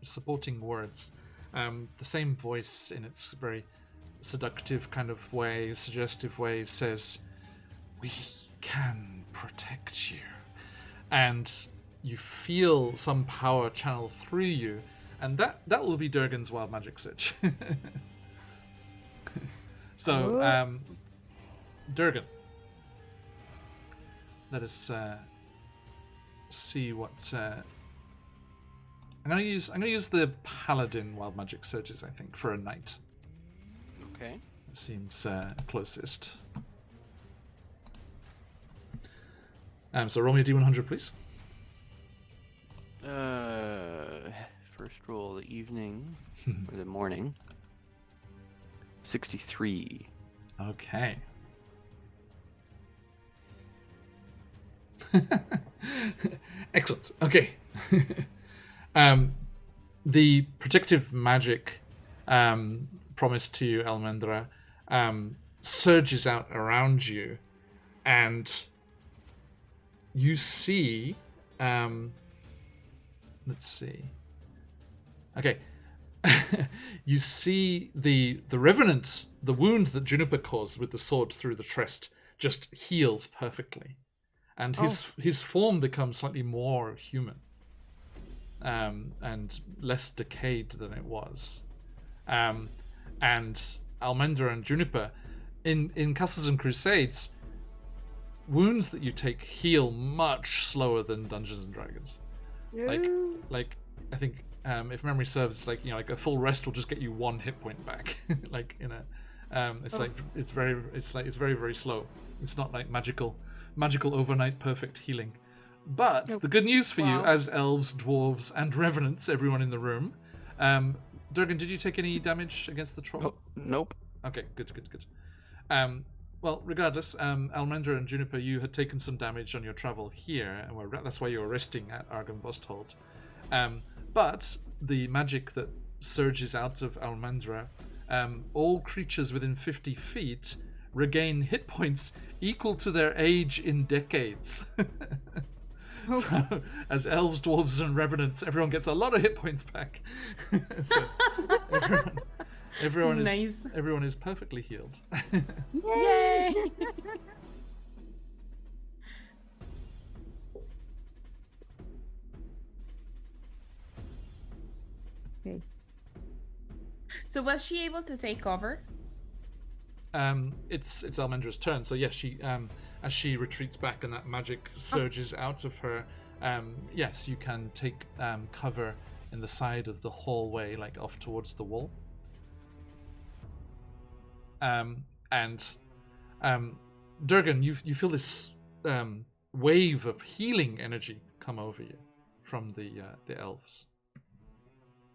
supporting words. The same voice in its very seductive kind of way, suggestive way, says, "We can protect you," and you feel some power channel through you, and that will be Durgan's wild magic search. So, Durgan, let us see what. I'm gonna use the paladin wild magic surges, I think, for a knight. Okay. It seems closest. So roll me a d100, please. First roll of the evening or the morning. 63. Okay. Excellent. Okay. The protective magic promised to you, Almendra, surges out around you, and you see. Let's see. Okay. You see the revenant, the wound that Juniper caused with the sword through the chest, just heals perfectly, and his form becomes slightly more human, and less decayed than it was. And Almendra and Juniper, in Castles and Crusades, wounds that you take heal much slower than Dungeons and Dragons. Like I think if memory serves, it's like a full rest will just get you 1 hit point back. Like in a, it's very very slow. It's not like magical overnight perfect healing. But the good news for you, as elves, dwarves, and revenants, everyone in the room, Durgan, did you take any damage against the troll? Nope. Okay, good. Well, regardless, Almendra and Juniper, you had taken some damage on your travel here, and that's why you were resting at Argynvostholt. But the magic that surges out of Almendra, all creatures within 50 feet regain hit points equal to their age in decades. So, as elves, dwarves, and revenants, everyone gets a lot of hit points back. So, everyone Nice. everyone is perfectly healed. Yay! Okay. So was she able to take cover? It's Almendra's turn. So yes, she as she retreats back and that magic surges out of her, yes, you can take cover in the side of the hallway, like off towards the wall. Durgan, you feel this wave of healing energy come over you from the elves.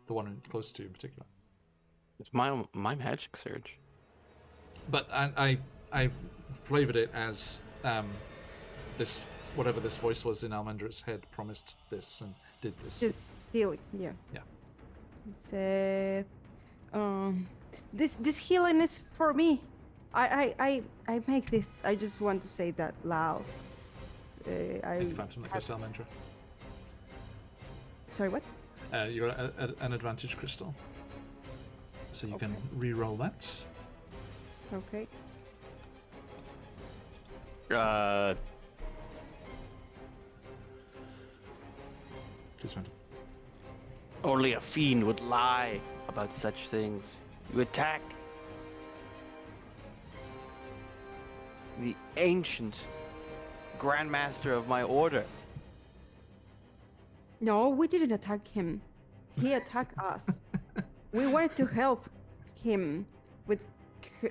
The one close to you in particular. It's my magic surge. But I flavored it as this, whatever this voice was in Almendra's head promised this and did this. Just healing, yeah. Yeah. So, this healing is for me. I make this. I just want to say that loud. Make a Phantom Necklace, Almendra. Sorry, what? You're at an advantage crystal, so you can re-roll that. Okay. Please, Phantom. Only a fiend would lie about such things. You attack the ancient Grandmaster of my order. No, we didn't attack him. He attacked us. We wanted to help him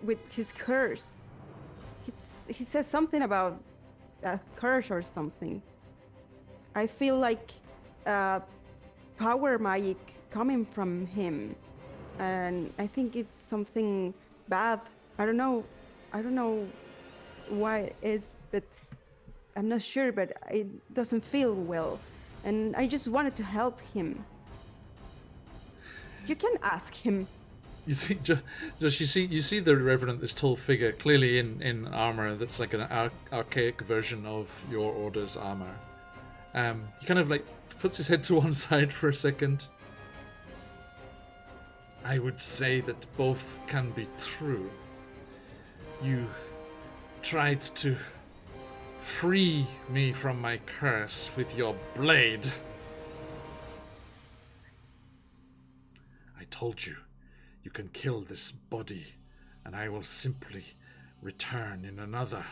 with his curse. He says something about a curse or something. I feel like power magic coming from him, and I think it's something bad. I don't know why it is, but I'm not sure. But it doesn't feel well, and I just wanted to help him. You can ask him. You see, just you see the Revenant, this tall figure, clearly in armor that's like an archaic version of your order's armor. He kind of like puts his head to one side for a second. I would say that both can be true. You tried to free me from my curse with your blade. I told you, you can kill this body, and I will simply return in another.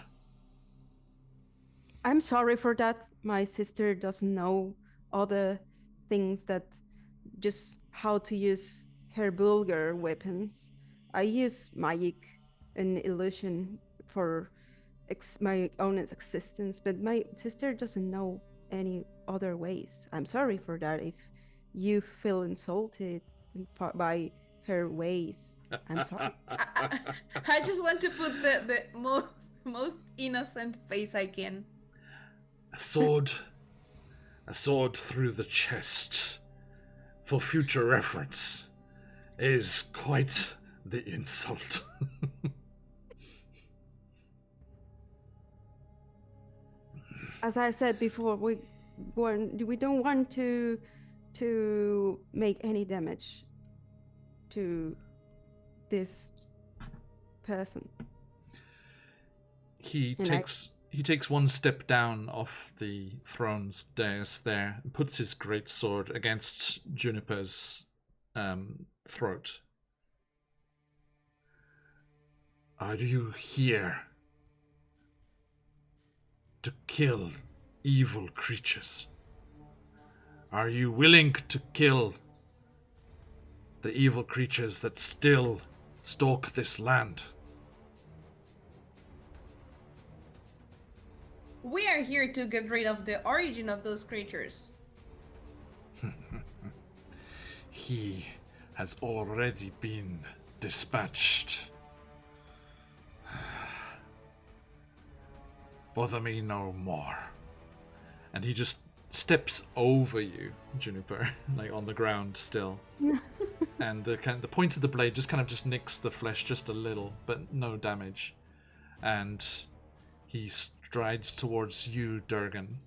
I'm sorry for that. My sister doesn't know all the things that just how to use her vulgar weapons. I use magic and illusion for my own existence, but my sister doesn't know any other ways. I'm sorry for that if you feel insulted by her ways. I'm sorry. I just want to put the most innocent face I can. A sword through the chest, for future reference, is quite the insult. As I said before, we don't want to make any damage to this person. He takes one step down off the throne's dais there, and puts his great sword against Juniper's throat. Are you here to kill evil creatures? Are you willing to kill the evil creatures that still stalk this land? We are here to get rid of the origin of those creatures. He has already been dispatched. Bother me no more. And he just steps over you, Juniper, like on the ground still. And the point of the blade just nicks the flesh just a little, but no damage. And he strides towards you, Durgan.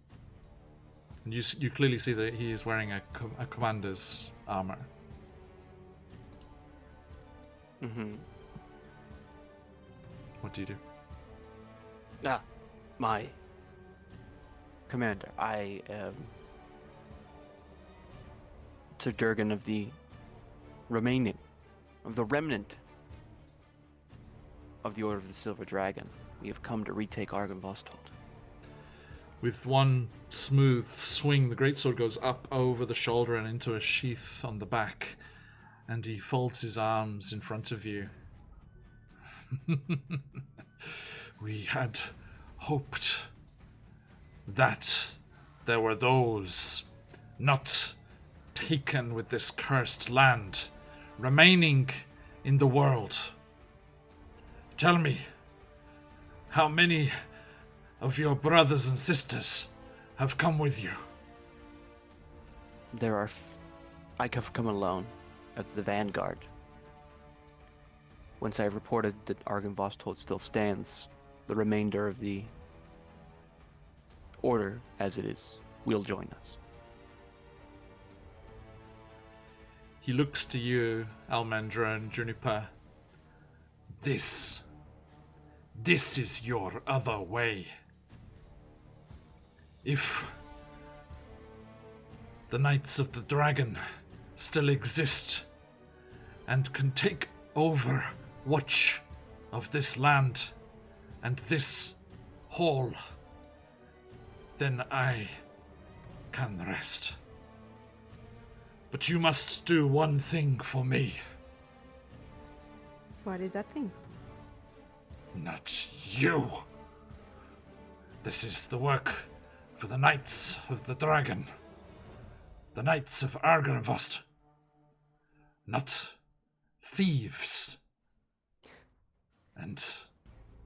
And you clearly see that he is wearing a commander's armor. Mm-hmm. What do you do? My commander, I am Sir Durgan of the remnant of the Order of the Silver Dragon. We have come to retake Argynvostold. With one smooth swing, the greatsword goes up over the shoulder and into a sheath on the back, and he folds his arms in front of you. We had hoped that there were those not taken with this cursed land remaining in the world. Tell me, how many of your brothers and sisters have come with you? I have come alone as the vanguard. Once I reported that Argynvostold still stands, the remainder of the order, as it is, will join us. He looks to you, Almendra and Juniper. This is your other way. If the Knights of the Dragon still exist and can take over watch of this land and this hall, then I can rest. But you must do one thing for me. What is that thing? Not you. This is the work for the Knights of the Dragon. The Knights of Argynvost. Not thieves. And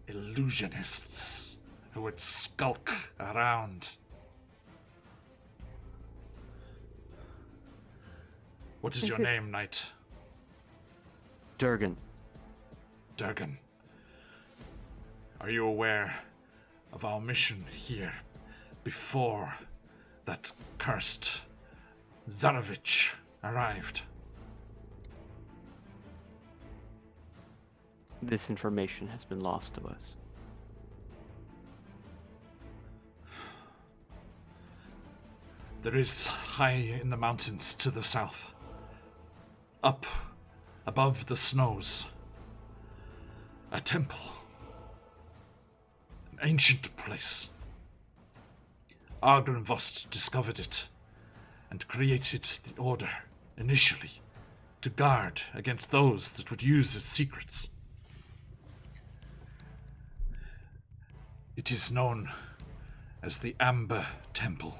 illusionists who would skulk around. What is your name, Knight? Durgan. Durgan. Are you aware of our mission here before that cursed Zarovich arrived? This information has been lost to us. There is, high in the mountains to the south, up above the snows, a temple, an ancient place. Argynvost discovered it and created the Order initially to guard against those that would use its secrets. It is known as the Amber Temple,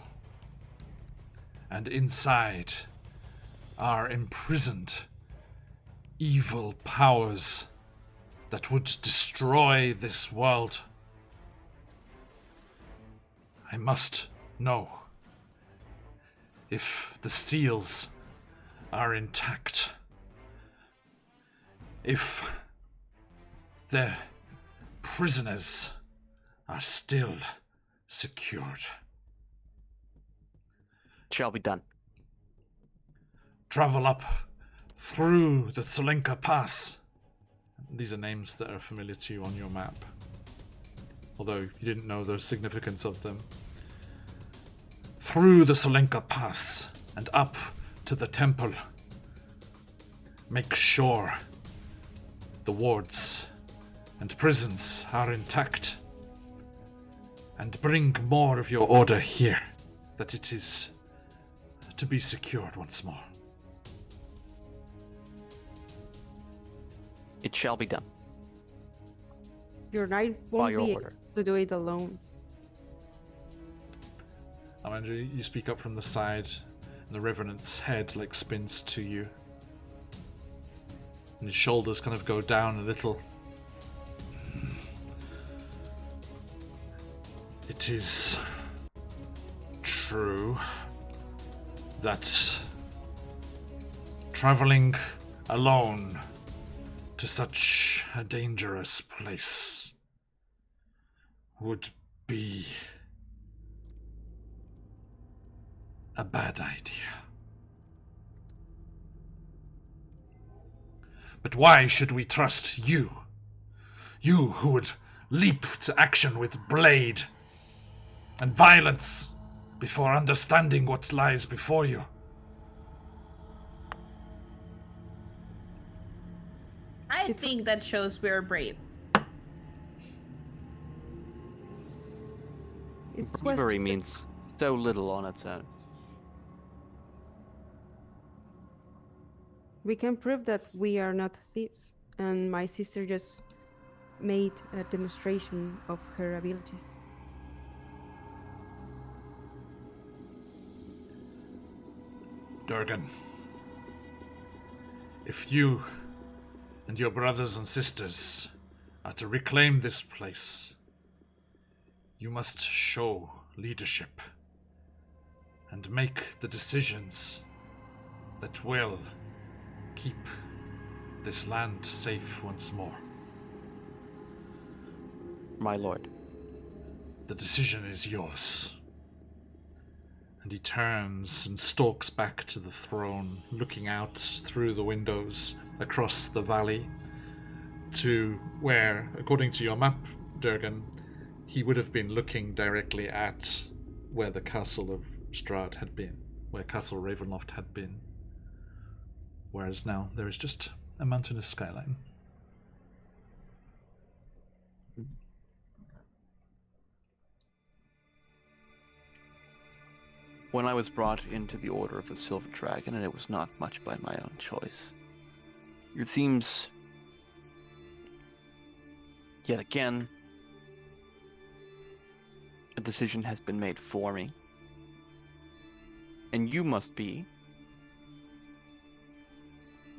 and inside are imprisoned evil powers that would destroy this world. I must know if the seals are intact, if the prisoners are still secured. Shall be done. Travel up through the Solenka Pass. These are names that are familiar to you on your map, although you didn't know the significance of them. Through the Solenka Pass and up to the temple. Make sure the wards and prisons are intact, and bring more of your order here, that it is to be secured once more. It shall be done. Your knight By won't your be order. able to do it alone. Amandra, you speak up from the side, and the Revenant's head spins to you. And his shoulders kind of go down a little. It is true that traveling alone to such a dangerous place would be a bad idea. But why should we trust you? You who would leap to action with blade and violence before understanding what lies before you. I think that shows we're brave. It's Bravery means so little on its own. We can prove that we are not thieves, and my sister just made a demonstration of her abilities. Durgan, if you and your brothers and sisters are to reclaim this place, you must show leadership and make the decisions that will keep this land safe once more. My lord. The decision is yours. And he turns and stalks back to the throne, looking out through the windows across the valley to where, according to your map, Durgan, he would have been looking directly at where the castle of Strahd had been, where Castle Ravenloft had been. Whereas now there is just a mountainous skyline. When I was brought into the Order of the Silver Dragon, and it was not much by my own choice, it seems, yet again, a decision has been made for me. And you must be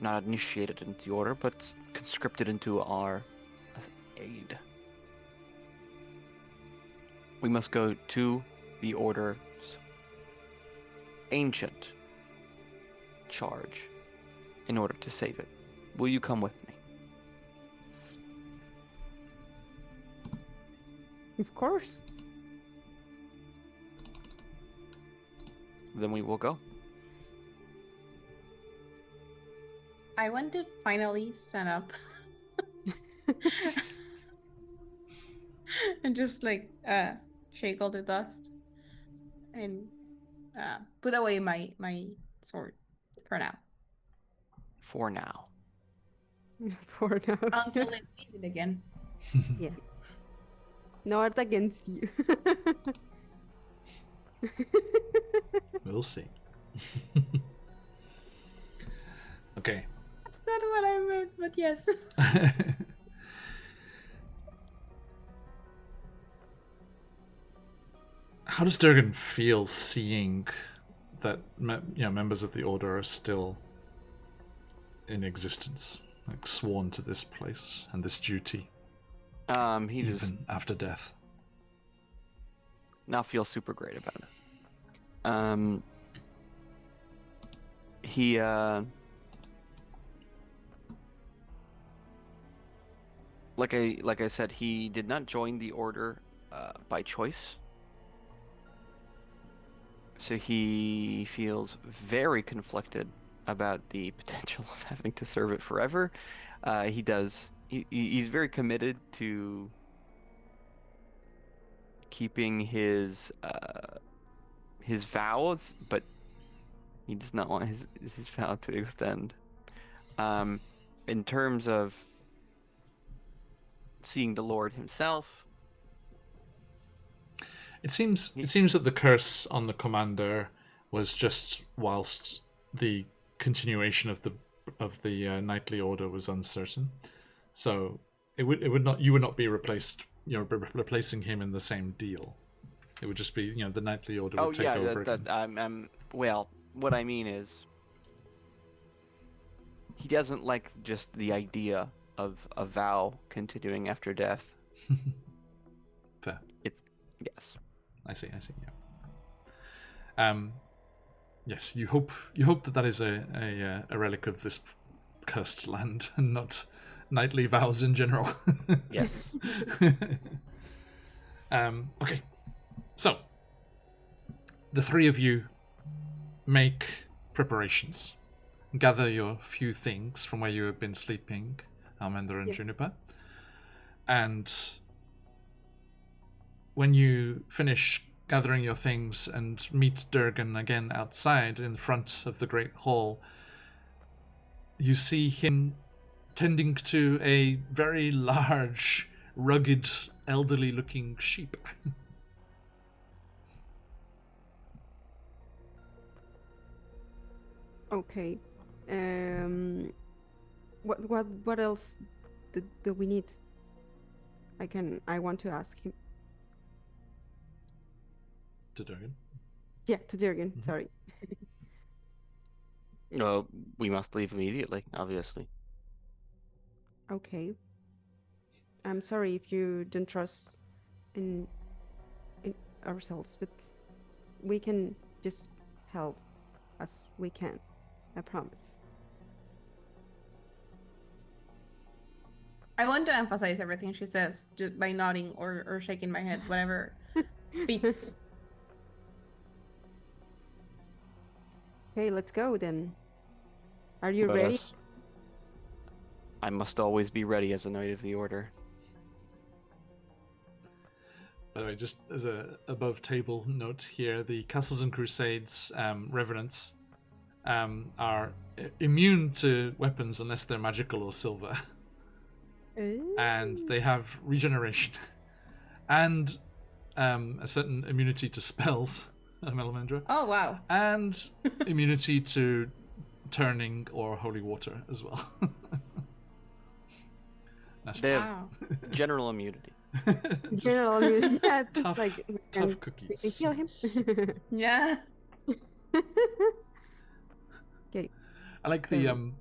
not initiated into the Order, but conscripted into our aid. We must go to the Order's ancient charge in order to save it. Will you come with me? Of course. Then we will go. I want to finally stand up and just like shake all the dust and put away my sword for now. For now. For now. Until it's needed again. Yeah. Not against you. We'll see. Okay. That's not what I meant, but yes. How does Durgan feel seeing that members of the Order are still in existence, like sworn to this place and this duty, He even does after death? not feel super great about it. He like I said, he did not join the Order by choice. So he feels very conflicted about the potential of having to serve it forever. He's very committed to keeping his vows, but he does not want his vow to extend. In terms of seeing the Lord himself, It seems that the curse on the commander was just whilst the continuation of the knightly order was uncertain. So you would not be replaced. Replacing him in the same deal. It would just be the knightly order would take over. Well, what I mean is, he doesn't like just the idea of a vow continuing after death. Fair. Yes. I see, yeah. Yes, you hope that is a relic of this cursed land and not knightly vows in general. Yes. Okay, so the three of you make preparations, gather your few things from where you have been sleeping, Almendra and Juniper, and when you finish gathering your things and meet Durgan again outside in front of the Great Hall, you see him tending to a very large, rugged, elderly-looking sheep. Okay. What else do we need? I want to ask him. To Durgan. Yeah, to Jürgen. Sorry. No, we must leave immediately, obviously. Okay. I'm sorry if you don't trust in ourselves, but we can just help as we can. I promise. I want to emphasize everything she says just by nodding or shaking my head, whatever fits. Okay, let's go then. Are you But ready? I must always be ready as a Knight of the Order. By the way, just as a above table note here, the Castles and Crusades revenants are immune to weapons unless they're magical or silver. And they have regeneration and a certain immunity to spells, Melamendra, Oh, wow. and immunity to turning or holy water as well. They have Wow. general immunity. General immunity. Yeah, it's just tough, like we tough can cookies. kill him. Yeah. Okay. I like the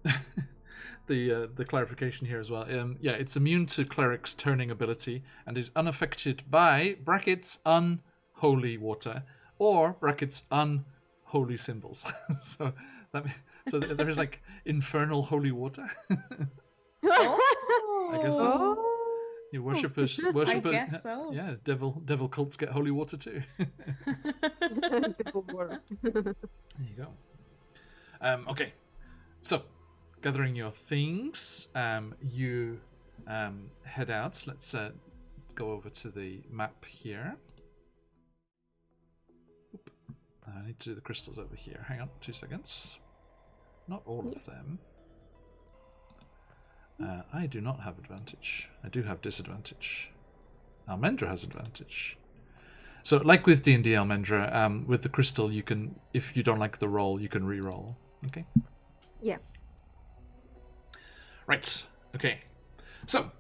the clarification here as well. Yeah, it's immune to cleric's turning ability and is unaffected by brackets unholy water or brackets unholy symbols. so there is like infernal holy water. Oh. I guess so. Oh. You worshippers, I guess so. Yeah, devil cults get holy water too. Devil water. There you go. Okay, so gathering your things, you head out. Let's go over to the map here. Oop. I need to do the crystals over here. Hang on 2 seconds. Not all of them. I do not have advantage. I do have disadvantage. Almendra has advantage. So, like with D&D Almendra, with the crystal, you can, if you don't like the roll, you can re-roll. Okay? Yeah. Right. Okay. So,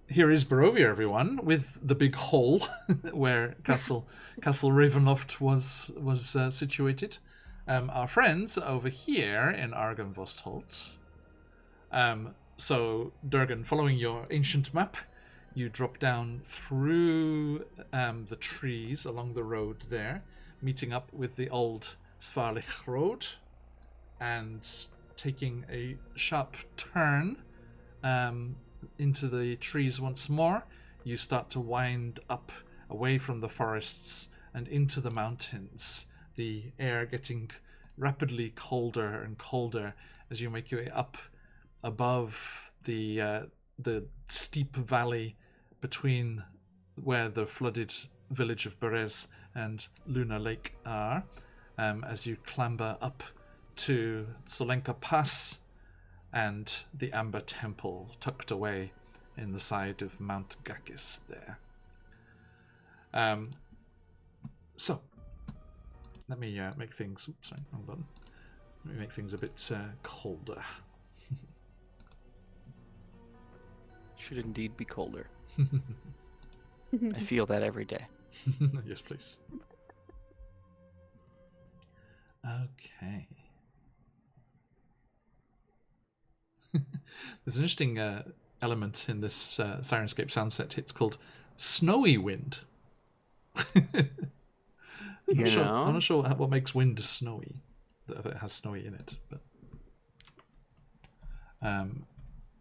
here is Barovia, everyone, with the big hole where Castle Ravenloft was situated. Our friends over here in Argenvostholt. So, Durgan, following your ancient map, you drop down through the trees along the road there, meeting up with the old Svarlich Road, and taking a sharp turn into the trees once more. You start to wind up away from the forests and into the mountains, the air getting rapidly colder and colder as you make your way up above the steep valley between where the flooded village of Berez and Luna Lake are, as you clamber up to Solenka Pass and the Amber Temple tucked away in the side of Mount Gakis there. So, let me make things... Oops, sorry, wrong button. Let me make things a bit colder. Should indeed be colder. I feel that every day. Yes, please. Okay. There's an interesting element in this Sirenscape sound set. It's called Snowy Wind. You I'm know? not sure what makes wind snowy. If it has snowy in it, but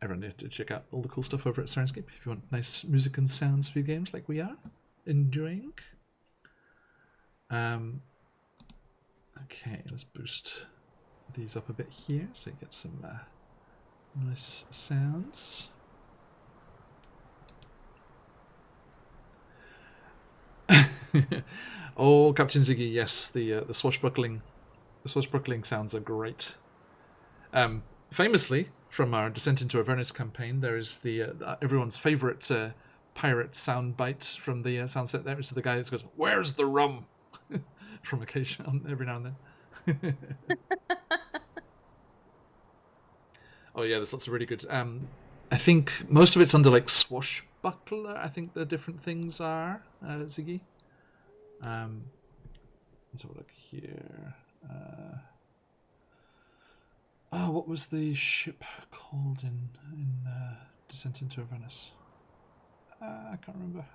everyone need to check out all the cool stuff over at Sirenscape if you want nice music and sounds for your games like we are enjoying. Okay, let's boost these up a bit here so you get some nice sounds. Oh, Captain Ziggy, yes, the swashbuckling sounds are great. Famously, from our Descent into Avernus campaign, there is the everyone's favourite pirate soundbite from the soundset there. It's the guy that goes, "Where's the rum?" from occasion, every now and then. Oh yeah, there's lots of really good. I think most of it's under like swashbuckler. I think the different things are Ziggy. Let's have a look here. What was the ship called in Descent into Avernus? I can't remember.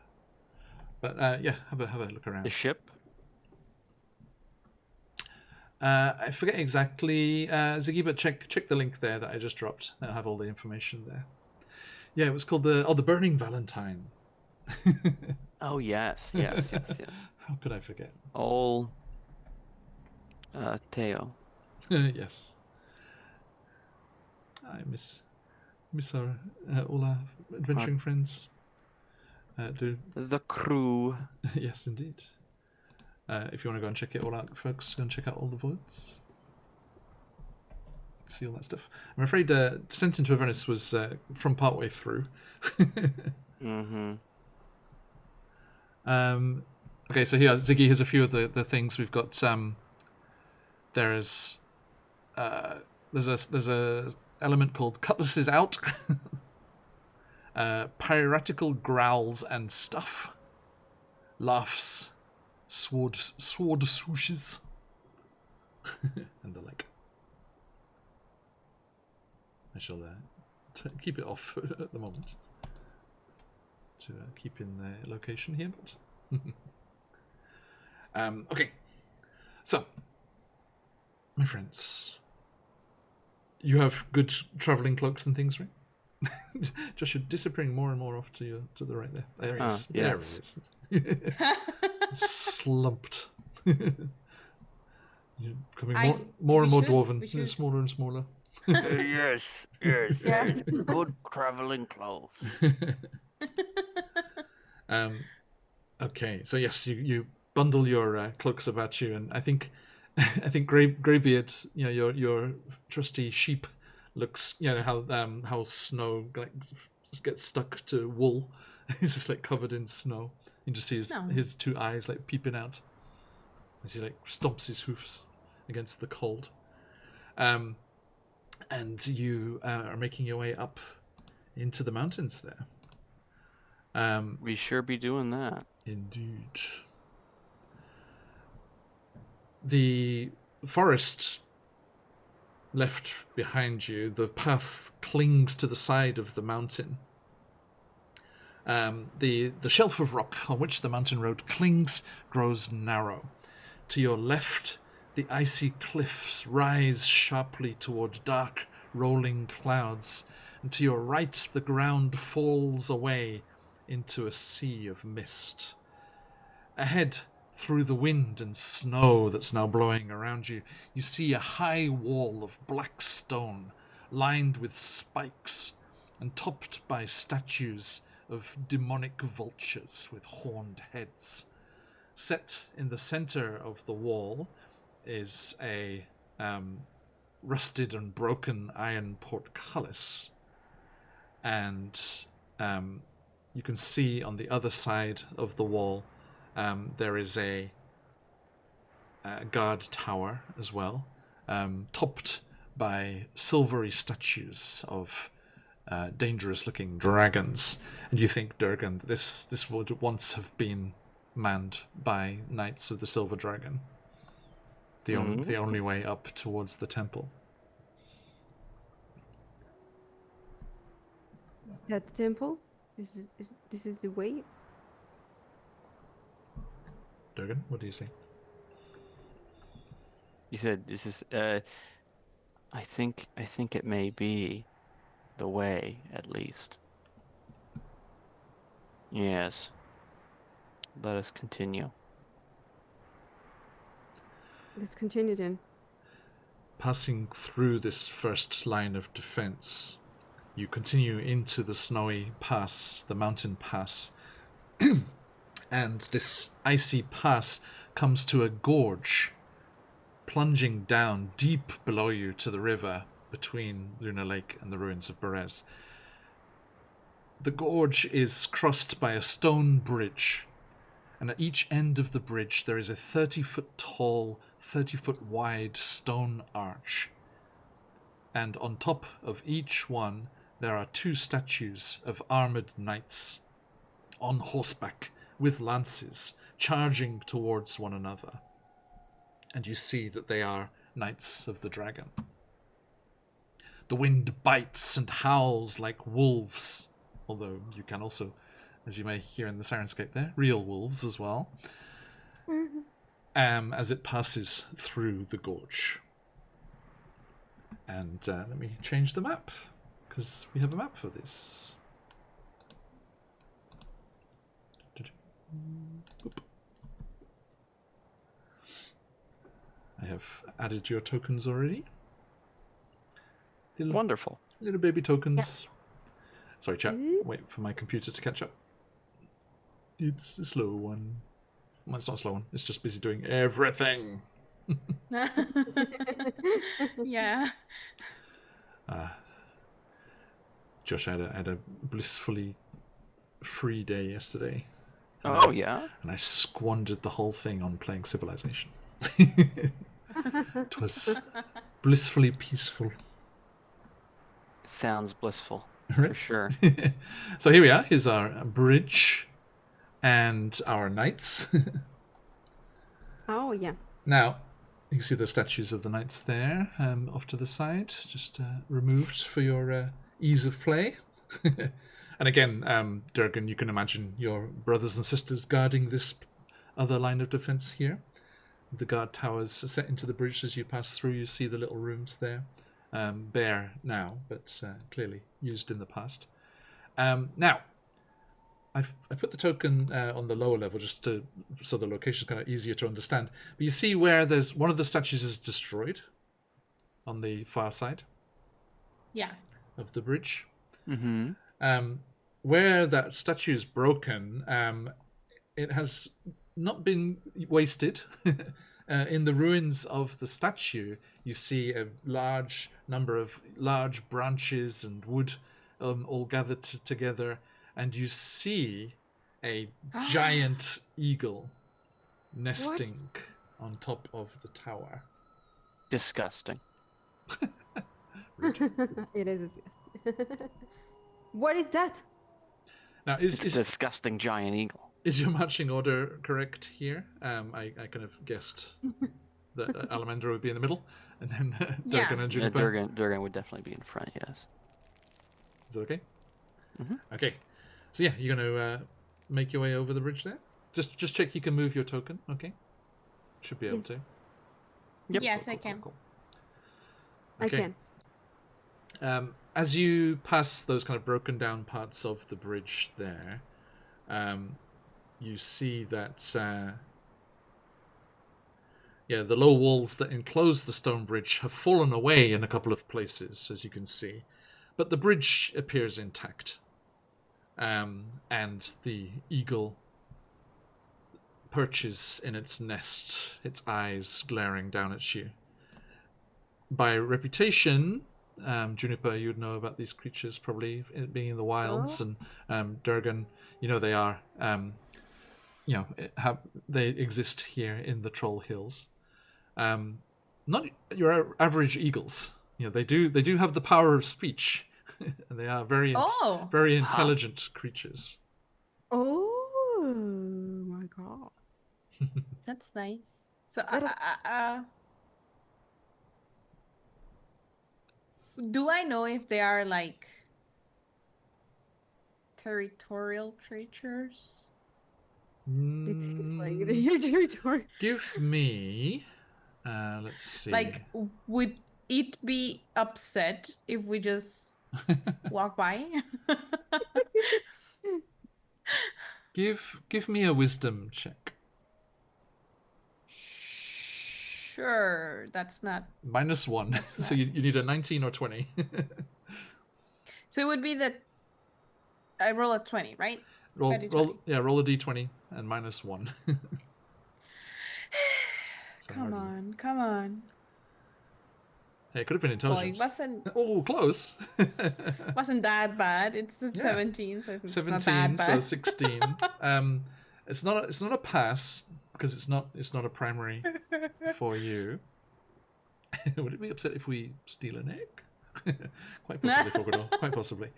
But yeah, have a look around. The ship? I forget exactly, Ziggy, but check the link there that I just dropped. I'll have all the information there. Yeah, it was called the Burning Valentine. Oh, yes. Yes. How could I forget? Old Teo. Yes. I miss our all our adventuring friends. The crew. Yes, indeed. If you want to go and check it all out, folks, go and check out all the VODs. See all that stuff. I'm afraid Descent into Avernus was from partway through. Mm-hmm. Okay, so here, Ziggy, here's a few of the things we've got. There's a element called Cutlasses Out. Piratical growls and stuff. Laughs. Sword swooshes. And the like. I shall keep it off at the moment to keep in the location here, but okay. So, my friends, you have good traveling cloaks and things, right? Just you're disappearing more and more off to the right there. There he is. Yes. There he is. Slumped. You're becoming more and more dwarven. Smaller and smaller. Yes. Good traveling clothes. Okay, so yes, you bundle your cloaks about you, and I think Greybeard, your trusty sheep, looks, how snow gets stuck to wool. He's just like covered in snow. You just see his two eyes like peeping out as he like stomps his hoofs against the cold. And you are making your way up into the mountains there. We sure be doing that. Indeed. The forest left behind you, the path clings to the side of the mountain. The shelf of rock on which the mountain road clings grows narrow. To your left, the icy cliffs rise sharply toward dark, rolling clouds, and to your right, the ground falls away into a sea of mist. Ahead, through the wind and snow that's now blowing around you, you see a high wall of black stone, lined with spikes, and topped by statues of demonic vultures with horned heads. Set in the center of the wall is a rusted and broken iron portcullis, and you can see on the other side of the wall there is a guard tower as well, topped by silvery statues of dangerous-looking dragons. And you think, Durgan, this would once have been manned by Knights of the Silver Dragon. The only way up towards the temple. Is that the temple? This is the way? Durgan, what do you say? You said this is I think it may be the way, at least. Yes. Let us continue. Let's continue then. Passing through this first line of defense, you continue into the snowy pass, the mountain pass, and this icy pass comes to a gorge, plunging down deep below you to the river between Luna Lake and the ruins of Berez. The gorge is crossed by a stone bridge, and at each end of the bridge there is a 30-foot tall, 30-foot wide stone arch. And on top of each one there are 2 statues of armoured knights on horseback with lances, charging towards one another. And you see that they are Knights of the Dragon. The wind bites and howls like wolves, although you can also, as you may hear in the Sirenscape there, real wolves as well, as it passes through the gorge. And let me change the map, because we have a map for this. Boop. I have added your tokens already. Wonderful. Little baby tokens. Sorry, chat. Wait for my computer to catch up. It's a slow one. Well, it's not a slow one. It's just busy doing everything. Yeah. Josh had a blissfully free day yesterday. Oh, yeah? And I squandered the whole thing on playing Civilization. It was blissfully peaceful. Sounds blissful, Right. for sure. So here we are. Here's our bridge and our knights. Oh, yeah. Now, you can see the statues of the knights there, off to the side, just removed for your ease of play. And again, Durgan, you can imagine your brothers and sisters guarding this other line of defense here. The guard towers are set into the bridge as you pass through. You see the little rooms there, bare now, but clearly used in the past. Now, I put the token on the lower level just so the location is kind of easier to understand. But you see where there's one of the statues is destroyed on the far side Yeah. of the bridge. Mm-hmm. Where that statue is broken, it has not been wasted. In the ruins of the statue, you see a large number of large branches and wood all gathered together, and you see a giant eagle nesting on top of the tower. Disgusting. It is. What is that? Now, It's a disgusting giant eagle. is your marching order correct here? I kind of guessed that Alamandra would be in the middle, and then Durgan and Yeah, Juniper. Durgan would definitely be in front, yes. Is that okay? Mm-hmm. Okay. So yeah, you're gonna make your way over the bridge there. Just check you can move your token. Okay. Should be able to. Yep. Yes, I can. Cool. I Okay. can. As you pass those kind of broken down parts of the bridge there, you see that the low walls that enclose the stone bridge have fallen away in a couple of places, as you can see. But the bridge appears intact. And the eagle perches in its nest, its eyes glaring down at you. By reputation, Juniper, you'd know about these creatures probably being in the wilds, and Durgan, they are, they exist here in the Troll Hills. Not your average eagles. They do have the power of speech, and they are very very intelligent creatures. Oh my god. That's nice. So, do I know if they are like territorial creatures? It seems like Mm, the territory. give me. Let's see. Like, would it be upset if we just walk by? give me a wisdom check. Sure, that's not. -1. So you need a 19 or 20. So it would be that I roll a 20, right? roll Ready, roll 20. yeah, roll a d20 and -1. So Come hard. on, come on. Hey, it could have been Well, intelligence. it Oh, close. wasn't that bad. It's Yeah. 17, so it's 17, not that bad. so 16. It's not a pass because it's not a primary for you. Would it be upset if we steal an egg? Quite possibly, Fogador. Quite possibly.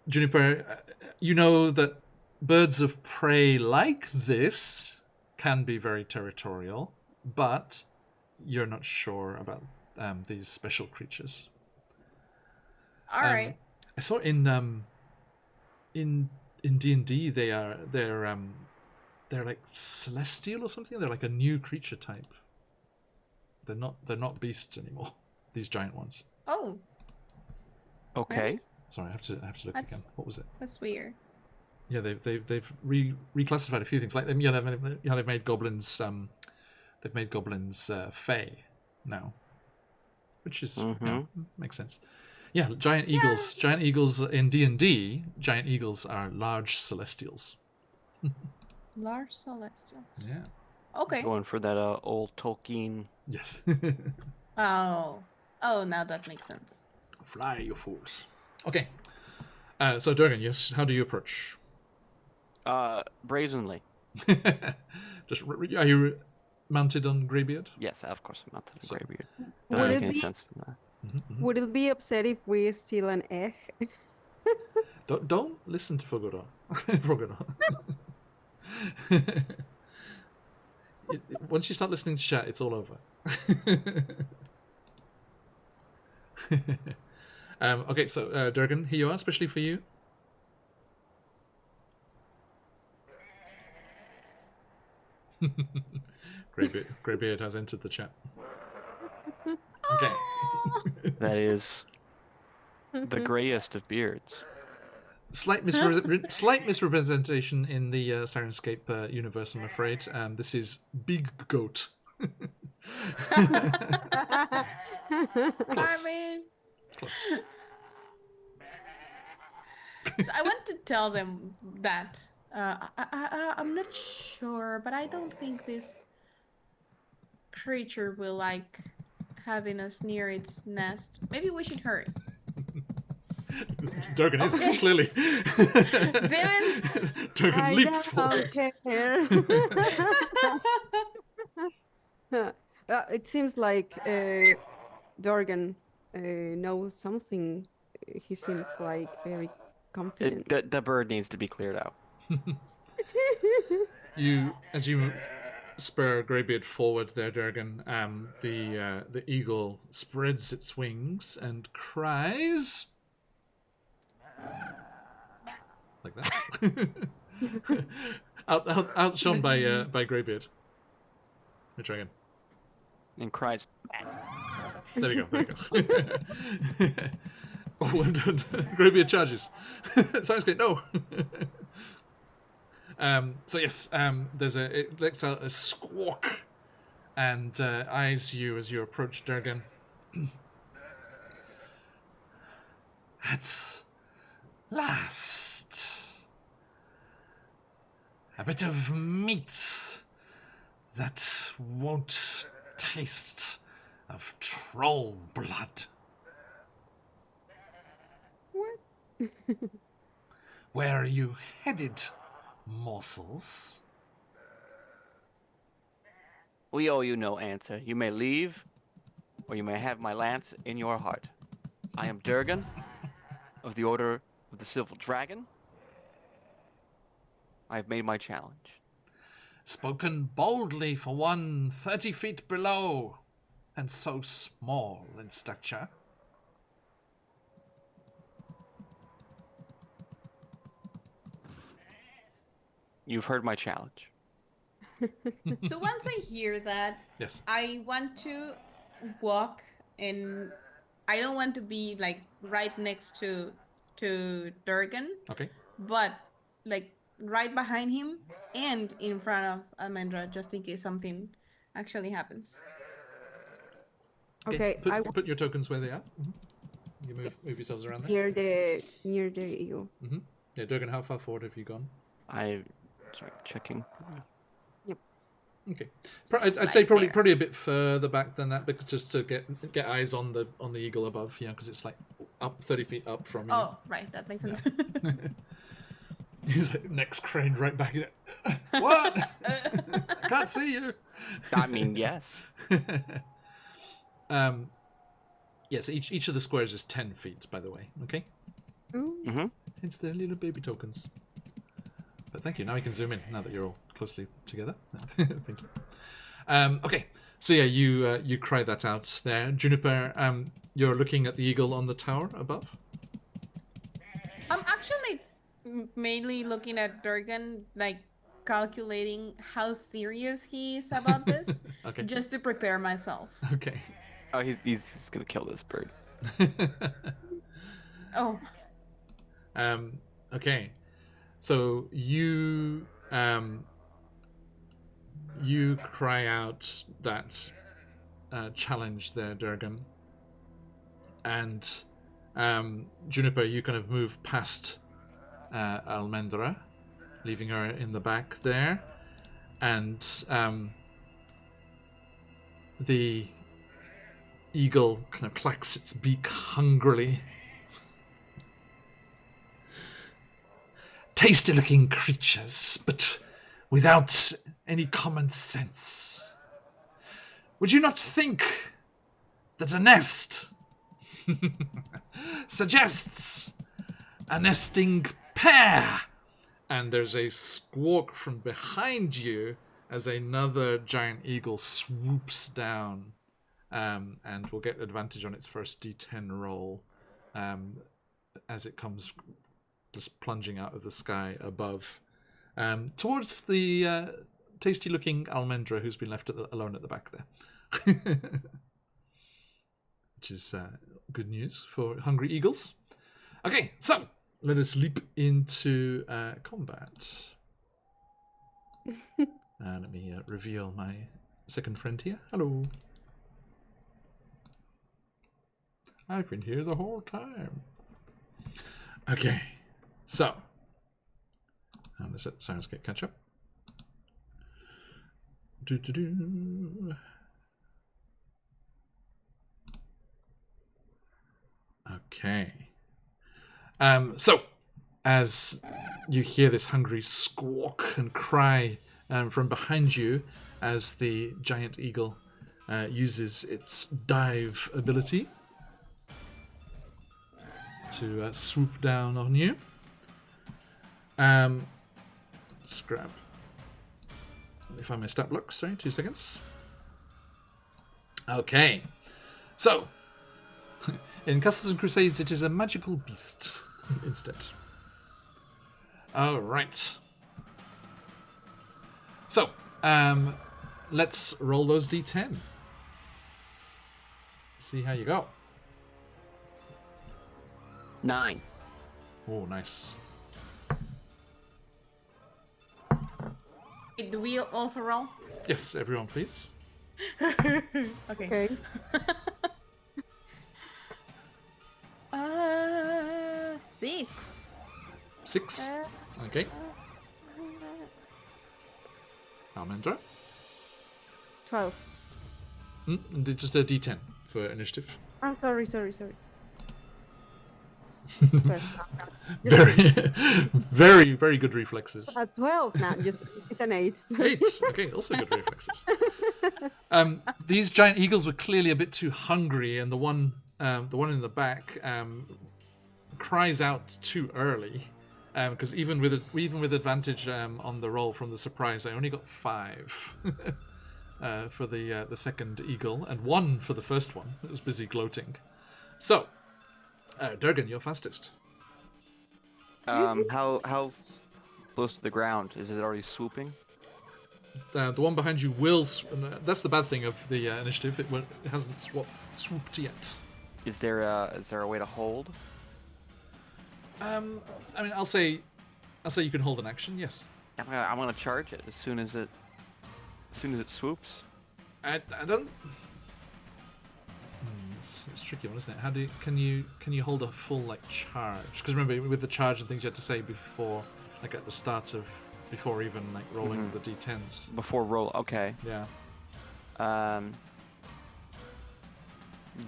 Juniper, you know that birds of prey like this can be very territorial, but you're not sure about these special creatures. All right. I saw in D&D they're like celestial or something. They're like a new creature type. They're not beasts anymore. These giant ones. Oh, Okay. Really? Sorry, I have to look again. That's- What was it? that's weird. Yeah, they've reclassified a few things. Like they've made goblins fey now, which is makes sense. Yeah, giant eagles. Giant eagles in D&D. Giant eagles are large celestials. Large celestial. Yeah. Okay. Going for that old Tolkien. Yes. Oh. Oh, now that makes sense. Fly, you fools. Okay. So Durgan, yes. How do you approach? Brazenly. Just are you mounted on Greybeard? Yes, of course, I'm not the So- Greybeard. Would Doesn't it make any be sense from that. would it be upset if we steal an egg? Don't listen to Fogodor. Fogodor. Once you start listening to chat, it's all over. Okay, so Durgan, here you are, especially for you. Greybeard has entered the chat. Okay. That is the grayest of beards. Slight misrepresentation in the Sirenscape universe, I'm afraid. This is Big Goat. I Close. mean, Close. so I want to tell them that I'm not sure, but I don't think this creature will like having us near its nest. Maybe we should hurry. Durgan is, Okay. clearly. Damn it! Durgan leaps don't forward. care. It seems like Dorgan knows something. He seems like very confident. The bird needs to be cleared out. As you spur Greybeard forward there, Durgan, the eagle spreads its wings and cries like that. Outshone by Greybeard. Let me try again. And cries. There we go. Oh, and Greybeard charges. Sounds great. No. So yes, it lets out a squawk and eyes you as you approach Durgan. At last, a bit of meat that won't taste of troll blood. What? Where are you headed, morsels? We owe you no answer. You may leave, or you may have my lance in your heart. I am Durgan, of the Order of the Silver Dragon. I have made my challenge. Spoken boldly for one 30 feet below, and so small in stature. You've heard my challenge. So once I hear that, Yes. I want to walk, and I don't want to be like right next to Durgan, Okay. but like right behind him and in front of Amandra, just in case something actually happens. Okay, I Put your tokens where they are. You move yourselves around there. near the eagle. Yeah, Durgan, how far forward have you gone? Sorry, checking. Okay, I'd say probably a bit further back than that, because just to get eyes on the eagle above, because it's like up 30 feet up from you. Oh, right, that makes sense. He's like next craned right back. What? I can't see you. I mean, yes. Yes, each of the squares is 10 feet, by the way. Okay, Ooh. it's the little baby tokens. But thank you. Now we can zoom in. Now that you're all closely together. Thank you. Okay, so yeah, you cry that out there, Juniper. You're looking at the eagle on the tower above. I'm actually mainly looking at Durgan, like calculating how serious he is about this, Okay. just to prepare myself. Okay. Oh, he's gonna kill this bird. Oh, Okay. So you cry out that challenge there, Durgan, and Juniper, you kind of move past Almendra, leaving her in the back there, and the eagle kind of clacks its beak hungrily. Tasty-looking creatures, but without any common sense. Would you not think that a nest suggests a nesting pair? And there's a squawk from behind you as another giant eagle swoops down, and will get advantage on its first D10 roll as it comes just plunging out of the sky above, towards the tasty-looking Almendra who's been left alone at the back there. Which is good news for hungry eagles. Okay, so let us leap into combat. Let me reveal my second friend here. Hello. I've been here the whole time. Okay. So, let's let Sirenscape catch up. Okay. So, as you hear this hungry squawk and cry from behind you, as the giant eagle uses its dive ability to swoop down on you. Let's grab. Let me find my stat block. Sorry, 2 seconds. Okay. So, in Castles and Crusades, it is a magical beast instead. All right. So, let's roll those D10. See how you go. 9. Oh, nice. do we also roll? Yes, everyone, please. Okay. 6. 6. Okay. Almendra. 12. Just a D10 for initiative. I'm sorry. Very, very good reflexes. 12 now, just it's an 8. 8. Okay, also good reflexes. These giant eagles were clearly a bit too hungry, and the one in the back cries out too early. Because even with advantage on the roll from the surprise, I only got 5 for the second eagle, and 1 for the first one. It was busy gloating. So, Durgan, you're fastest. How close to the ground. Is it already swooping? The one behind you will. That's the bad thing of the initiative. It hasn't swooped yet. Is there a way to hold? I mean, I'll say you can hold an action. Yes. I'm gonna charge it as soon as it swoops. I don't. It's a tricky one, isn't it? How can you hold a full like charge? Because remember, with the charge and things, you had to say before, like at the start of before even like rolling the d10s. Before roll, okay. Yeah.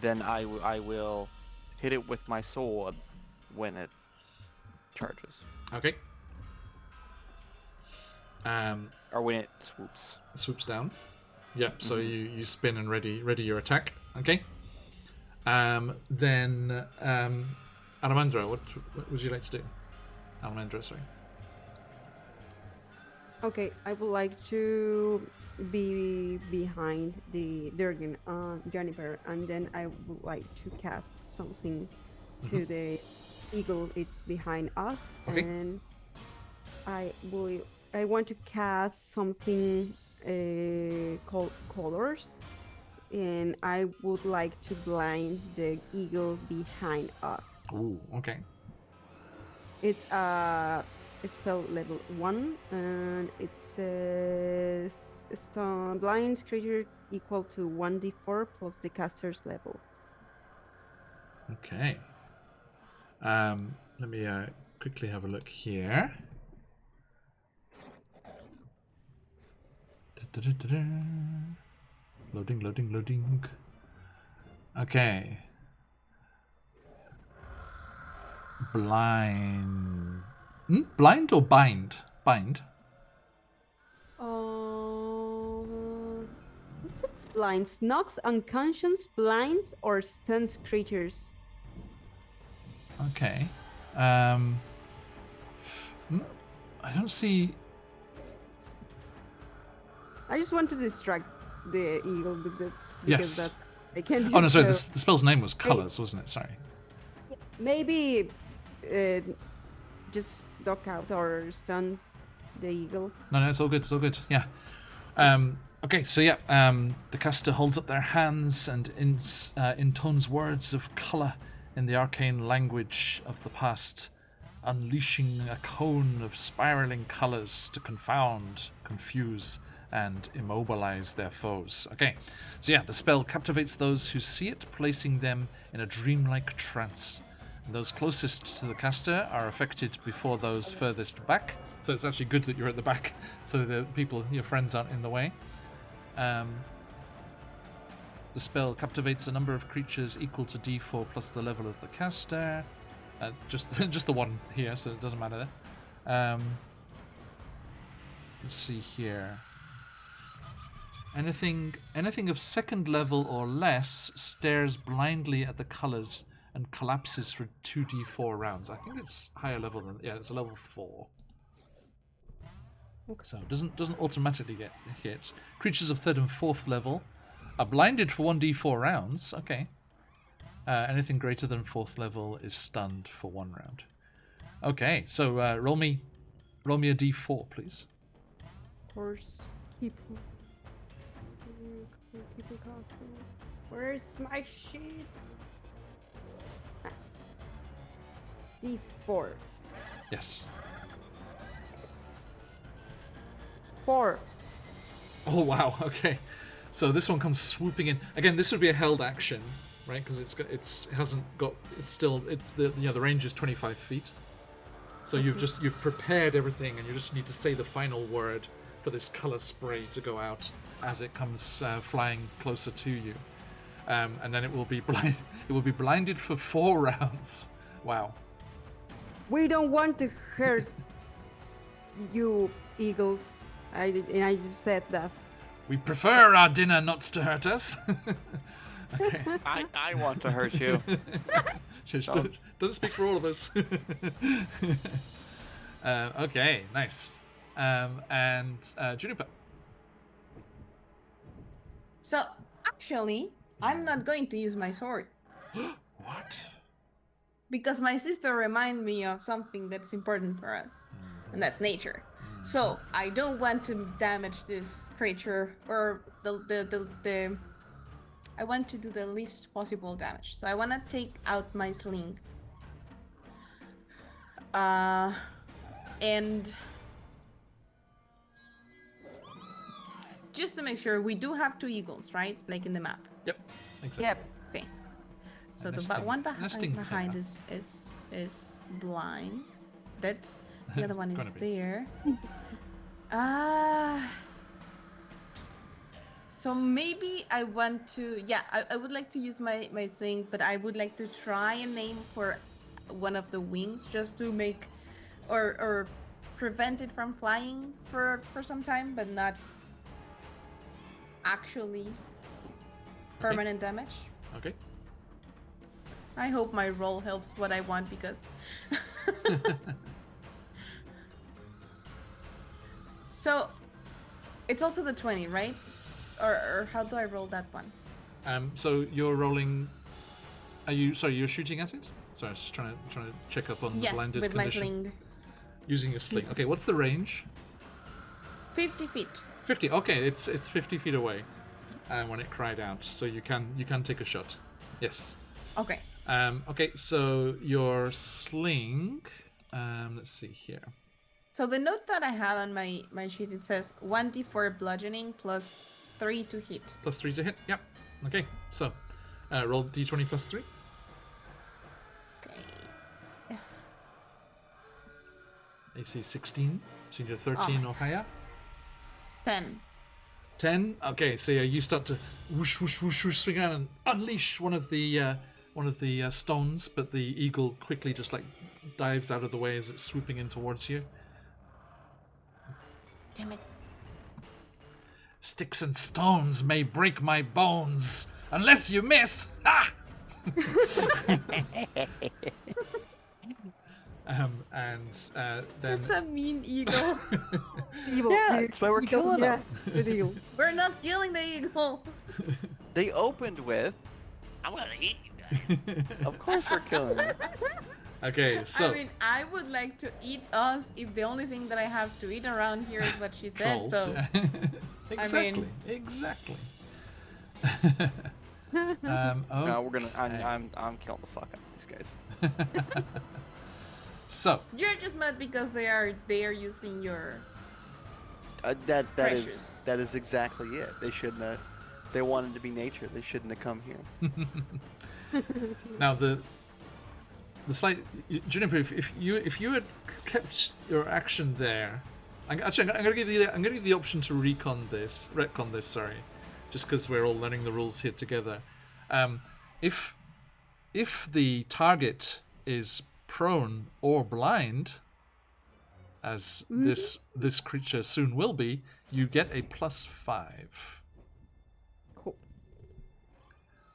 Then I will hit it with my sword when it charges. Okay. Or when it swoops. Swoops down. Yeah. So you spin and ready your attack. Okay. Then Aramandra, what would you like to do? Aramandra, sorry. Okay, I would like to be behind the Durgan Juniper, and then I would like to cast something to the eagle. It's behind us, Okay. and I want to cast something called colors, and I would like to blind the eagle behind us. Ooh, okay. It's a spell level 1, and it says blind creature equal to 1d4 plus the caster's level. Okay. Let me quickly have a look here. Da-da-da-da-da. Loading. Okay. Blind. Blind or bind? Bind. It says blinds, knocks unconscious, blinds, or stuns creatures. Okay. I don't see. I just want to distract the eagle with it Yes. because that's I can't do Oh no, sorry. so. The spell's name was Colors, wasn't it? Sorry. Maybe just knock out or stun the eagle. No, it's all good. It's all good. Yeah. Okay, so yeah, the caster holds up their hands and intones words of color in the arcane language of the past, unleashing a cone of spiraling colors to confound, confuse, and immobilize their foes. Okay, so yeah, the spell captivates those who see it, placing them in a dreamlike trance. And those closest to the caster are affected before those furthest back. So it's actually good that you're at the back, so the people, your friends, aren't in the way. The spell captivates a number of creatures equal to d4 plus the level of the caster. Just the one here, so it doesn't matter. Let's see here. Anything of second level or less stares blindly at the colors and collapses for 2d4 rounds. I think it's higher level than it's a level 4. Okay. So it doesn't automatically get hit. Creatures of 3rd and 4th level are blinded for 1d4 rounds. Okay. Anything greater than 4th level is stunned for 1 round. Okay, so roll me a d4, please. Of course, people castle. Where's my sheet? D4. Yes. 4. Oh wow. Okay. So this one comes swooping in. Again, this would be a held action, right? Because the range is 25 feet. So you've prepared everything, and you just need to say the final word for this color spray to go out as it comes flying closer to you, and then it will be blinded for 4 rounds. Wow. We don't want to hurt you, eagles. I just said that. We prefer our dinner not to hurt us. Okay. I want to hurt you. Doesn't speak for all of us. Okay, nice. And Juniper. So, actually, I'm not going to use my sword. What? Because my sister reminded me of something that's important for us. and that's nature. So I don't want to damage this creature, or the I want to do the least possible damage. So I want to take out my sling. And just to make sure, we do have 2 eagles, right? Like in the map. Yep, exactly. Yep. Okay. So A the nesting- one nesting behind pair. is blind. That the other one is Gonna be. there. So maybe I want to. Yeah, I would like to use my swing, but I would like to try and aim for one of the wings just to make or prevent it from flying for some time, but not actually permanent damage. Okay. I hope my roll helps what I want, because so it's also the 20, right? Or how do I roll that one? So you're rolling. Are you? Sorry, you're shooting at it. Sorry, I was just trying to check up on the Yes, blinded with condition. my sling. Using your sling. Okay, what's the range? 50 feet. 50. Okay, it's 50 feet away. When it cried out, so you can take a shot. Yes. Okay. Okay, so your sling. Let's see here. So the note that I have on my sheet, it says 1d4 bludgeoning plus 3 to hit. Plus 3 to hit. Yep. Okay. So, roll d20 plus 3. Okay. AC 16. So you need a 13 or higher. 10. 10. Okay. So yeah, you start to whoosh whoosh whoosh whoosh swing around and unleash one of the stones, but the eagle quickly just like dives out of the way as it's swooping in towards you. Damn it. Sticks and stones may break my bones unless you miss. Ha! Then That's a mean eagle. Evil. Yeah, that's why we're Eagle, killing yeah, them. the deal. We're not killing the eagle. They opened with, "I'm gonna eat you guys." Of course we're killing them. okay, so I mean, I would like to eat us if the only thing that I have to eat around here is what she said. trolls. So exactly, exactly. Oh, No, we're gonna. I'm killing the fuck out of these guys. so you're just mad because they are using your. That Precious. is exactly it. They shouldn't have. They wanted to be nature. They shouldn't have come here. now the slight Juniper, if you had kept your action there, I'm gonna give you the option to retcon this. Sorry, just because we're all learning the rules here together. If the target is prone or blind, as this creature soon will be, you get a +5. Cool.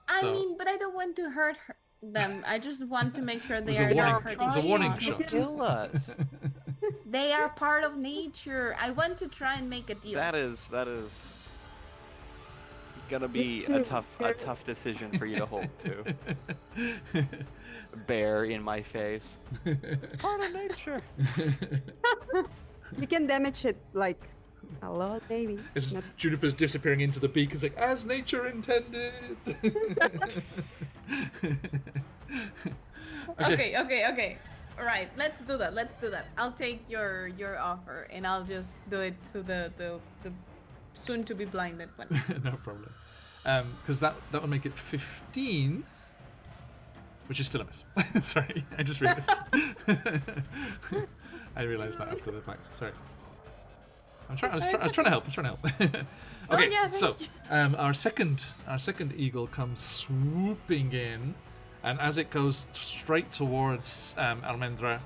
I So- mean, but I don't want to hurt them. I just want to make sure It they was a are warning- not hurting. it was a warning me. shot. Kill us. They are part of nature. I want to try and make a deal. That is gonna be a tough decision for you to hold to. Bear in my face. Part of nature. You can damage it like a lot, maybe. It's Not- Juniper's disappearing into the beak. It's like, as nature intended. Okay. All right, let's do that. I'll take your offer and I'll just do it to the soon to be blinded one. No problem. Because that would make it 15, which is still a miss. Sorry, I just realized. I realized that after the fact. Sorry. I was trying to help. Okay, yeah, so thank you. our second eagle comes swooping in, and as it goes straight towards Almendra,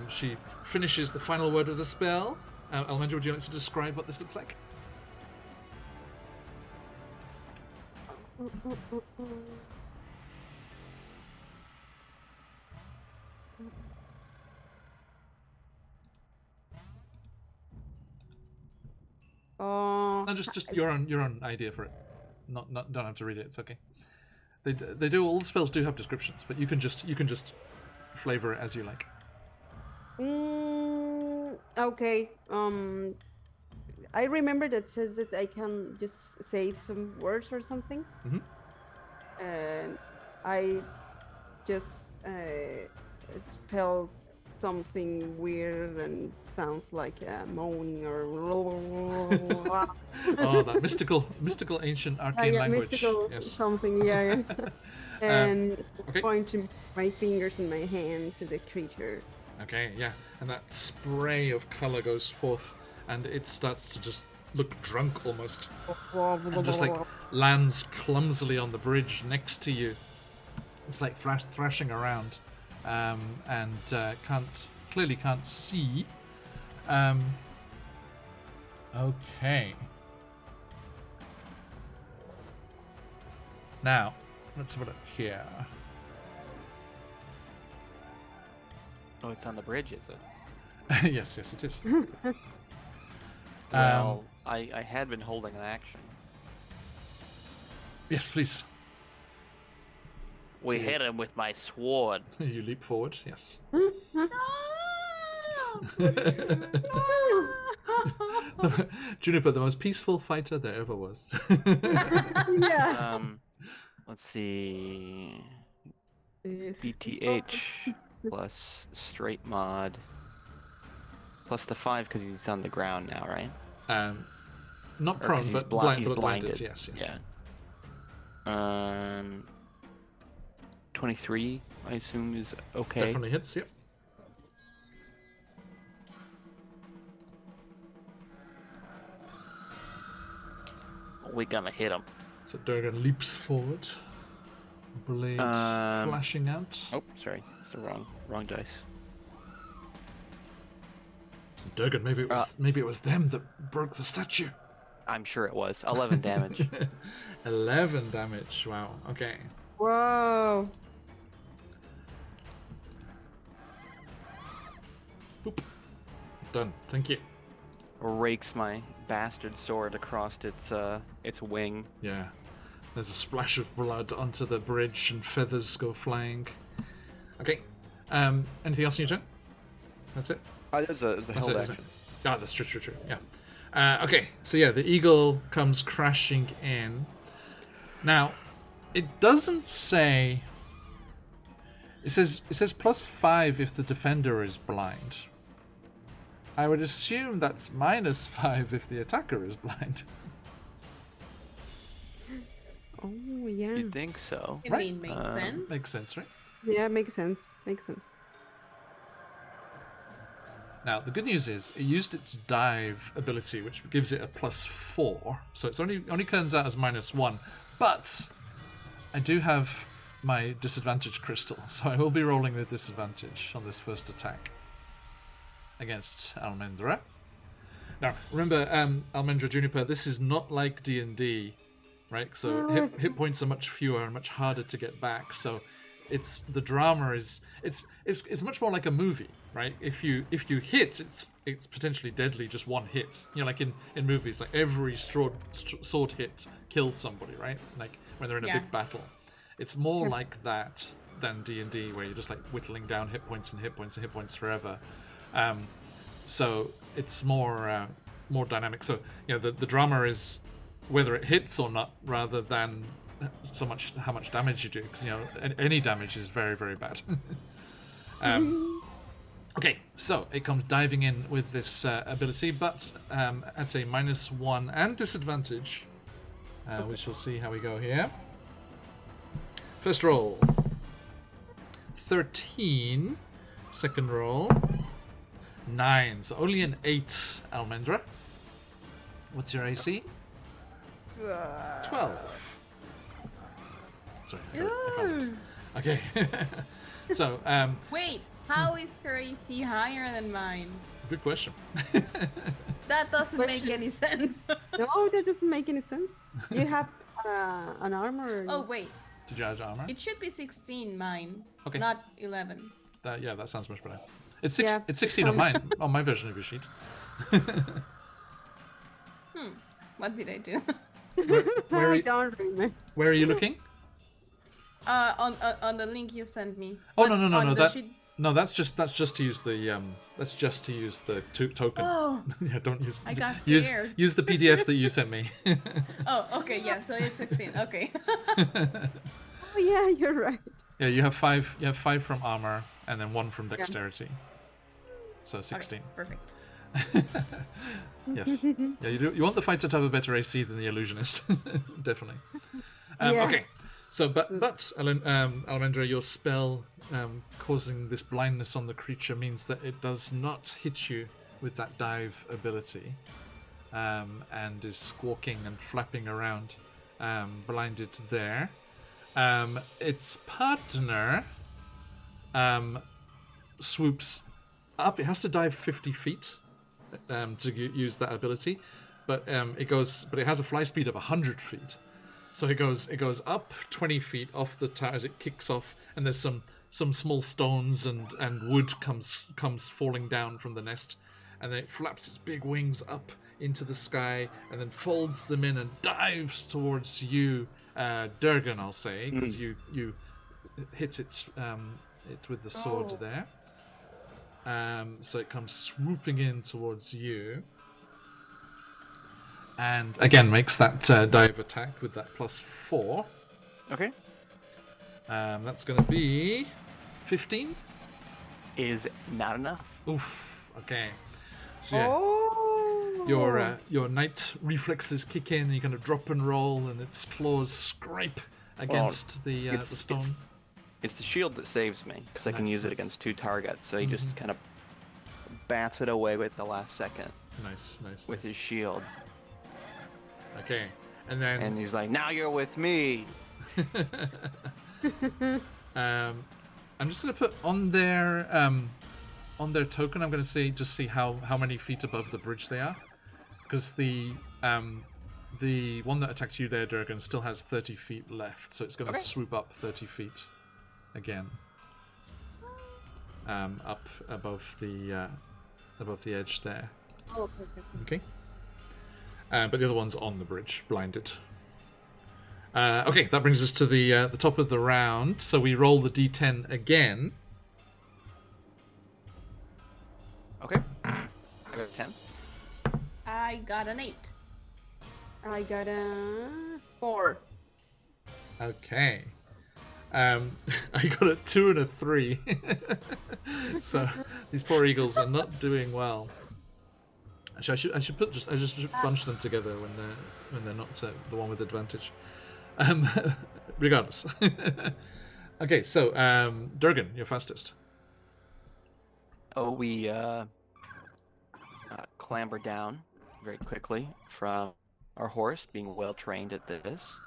she finishes the final word of the spell. Almendra, would you like to describe what this looks like? Oh, No, just your own idea for it. Not don't have to read it. It's okay. They do, all the spells do have descriptions, but you can just flavor it as you like. Okay. I remember that says that I can just say some words or something. Mhm. And I just spelled something weird and sounds like moaning or. Oh, that mystical ancient arcane yeah, language. mystical Yes. something. Yeah. And okay. pointing my fingers and my hand to the creature. Okay, yeah. And that spray of color goes forth, and it starts to just look drunk almost, and just like lands clumsily on the bridge next to you. It's like thrashing around, and clearly can't see. Okay. Now, let's have a look here. Oh, it's on the bridge, is it? Yes, it is. Well, I had been holding an action. Yes, please. We So hit him with my sword. You leap forward, yes. Juniper, the most peaceful fighter there ever was. Yeah. Let's see. BTH plus straight mod plus the 5 because he's on the ground now, right? Not Or 'cause prone, he's but he's blinded. Yes. Yeah. 23, I assume, is okay. Definitely hits. Yep. We're gonna hit him. So Durgan leaps forward, blade flashing out. Oh, sorry, it's the wrong dice. Durgan, maybe it was them that broke the statue. I'm sure it was 11 damage. 11 damage. Wow. Okay. Whoa. Boop. Done. Thank you. Rakes my bastard sword across its wing. Yeah. There's a splash of blood onto the bridge and feathers go flying. Okay. Anything else in your turn? That's it? There's a held action. Ah, that's true. Yeah. Okay. So yeah, the eagle comes crashing in. Now, it doesn't say. It says +5 if the defender is blind. I would assume that's -5 if the attacker is blind. Oh yeah. You'd think so. I mean, makes sense. Makes sense, right? Yeah, makes sense. Makes sense. Now, the good news is it used its dive ability, which gives it a +4, so it's only turns out as -1. But I do have my disadvantage crystal, so I will be rolling with disadvantage on this first attack against Almendra. Now, remember, Almendra Juniper, this is not like D&D, right? So hit points are much fewer and much harder to get back. So the drama is it's much more like a movie, right? If you hit, it's potentially deadly, just one hit. You know, like in movies, like every sword hit kills somebody, right? Like when they're in a big battle. It's more like that than D&D, where you're just like whittling down hit points and hit points and hit points forever. So it's more dynamic. So you know the drama is whether it hits or not, rather than so much how much damage you do, because you know any damage is very, very bad. Okay, so it comes diving in with this ability, but at a -1 and disadvantage. We shall see how we go here. First roll, 13. Second roll, 9. So only an 8, Almendra. What's your AC? 12. Sorry, I found it. Okay. So, Wait, how is her AC higher than mine? good question. That doesn't make any sense. No, that doesn't make any sense. You have an armor. Oh, wait. Did you add armor? It should be 16, mine. Okay. Not 11. Yeah, that sounds much better. It's Yeah. It's 16 on mine, on my version of your sheet. What did I do? Where are I you, don't remember. where are you looking? On the link you sent me. Oh, But no. on the That sheet- No, that's just to use the token. Oh, Yeah, don't use. I got use scared. use the PDF that you sent me. Oh, okay, yeah. So it's 16. Okay. Oh yeah, you're right. Yeah, you have 5. You have 5 from armor, and then 1 from dexterity. So 16. Okay, perfect. Yes. Yeah, you do. You want the fighter to have a better AC than the illusionist, definitely. Yeah. Okay. So, but Almendra, your spell causing this blindness on the creature means that it does not hit you with that dive ability, and is squawking and flapping around, blinded there. Its partner swoops up. It has to dive 50 feet to use that ability, but it has a fly speed of 100 feet. So it goes up 20 feet off the tower as it kicks off, and there's some small stones and wood comes falling down from the nest, and then it flaps its big wings up into the sky and then folds them in and dives towards you, Durgan, I'll say, because you hit it with the sword there. So it comes swooping in towards you. And again, makes that dive attack with that +4. Okay. That's going to be 15. Is not enough. Oof. Okay. So yeah, Oh. your knight reflexes kick in. And you kind of drop and roll, and its claws scrape against the stone. It's the shield that saves me, because I can use it against 2 targets. So he just kind of bats it away with the last second Nice. with his shield. Okay, and then And he's like, "Now you're with me." I'm just gonna put on their token. I'm gonna see how many feet above the bridge they are, because the one that attacked you there, Durgan, still has 30 feet left, so it's gonna swoop up 30 feet again, up above the edge there. Oh, okay. Okay. But the other one's on the bridge, blinded. Okay, that brings us to the top of the round. So we roll the d10 again. Okay. I got a 10. I got an 8. I got a 4. Okay. I got a 2 and a 3. So these poor eagles are not doing well. Actually, I should bunch them together when they're not the one with advantage. Regardless. Okay, so Durgan, you're fastest. Oh, we clamber down very quickly from our horse, being well trained at this.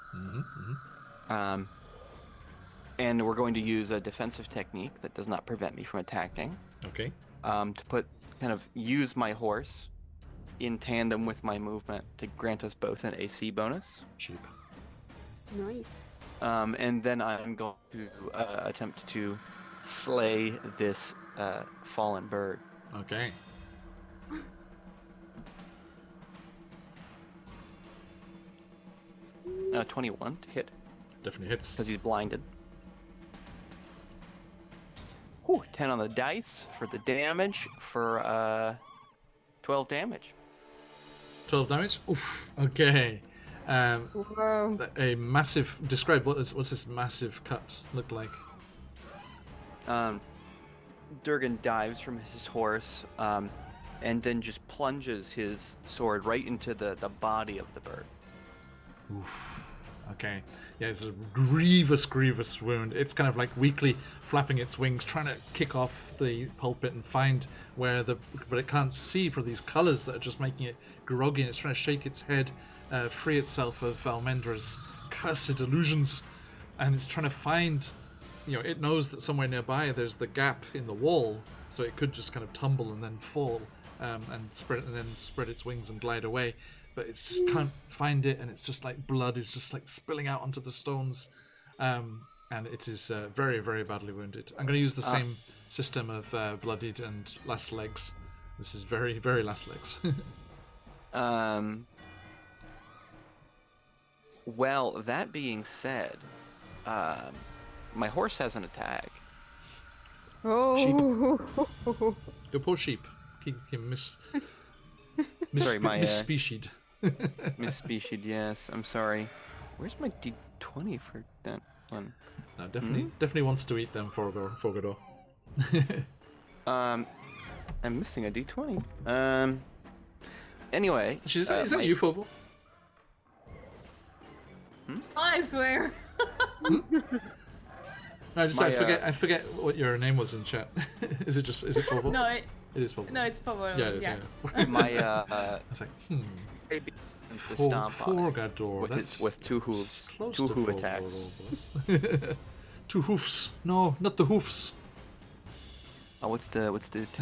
And we're going to use a defensive technique that does not prevent me from attacking. Okay. To use my horse in tandem with my movement to grant us both an AC bonus. Cheap. Nice. And then I'm going to attempt to slay this fallen bird. Okay. 21 to hit, Definitely hits. because he's blinded. Whew, 10 on the dice for the damage for 12 damage. 12 damage? Oof. Okay. Wow. A massive... Describe what's this massive cut look like? Durgan dives from his horse and then just plunges his sword right into the body of the bird. Oof. Okay. Yeah, it's a grievous wound. It's kind of like weakly flapping its wings, trying to kick off the pulpit and find where but it can't see for these colours that are just making it groggy, and it's trying to shake its head, free itself of Almendra's cursed illusions, and it's trying to find, it knows that somewhere nearby there's the gap in the wall, so it could just kind of tumble and then fall, and then spread its wings and glide away. But it just can't find it, and it's just like blood is just like spilling out onto the stones, and it is very, very badly wounded. I'm going to use the same system of bloodied and last legs. This is very, very last legs. Well, that being said, my horse has an attack. Oh. Your poor sheep. He Sorry, my, misspecied. Misspecied, yes. I'm sorry. Where's my D20 for that one? No, definitely wants to eat them, Fogador. I'm missing a D20. Anyway. Is that you, Fogle? I swear. No, I forget what your name was in chat. Is it Fogle? No, It is Fogle. no, it's Pablo. Yeah, it is, yeah. My I was like, baby to stomp on it Fogador. with two hooves. Close Two to hoof Fogador, attacks. boss. 2 hoofs. No, not the hoofs. Oh, what's the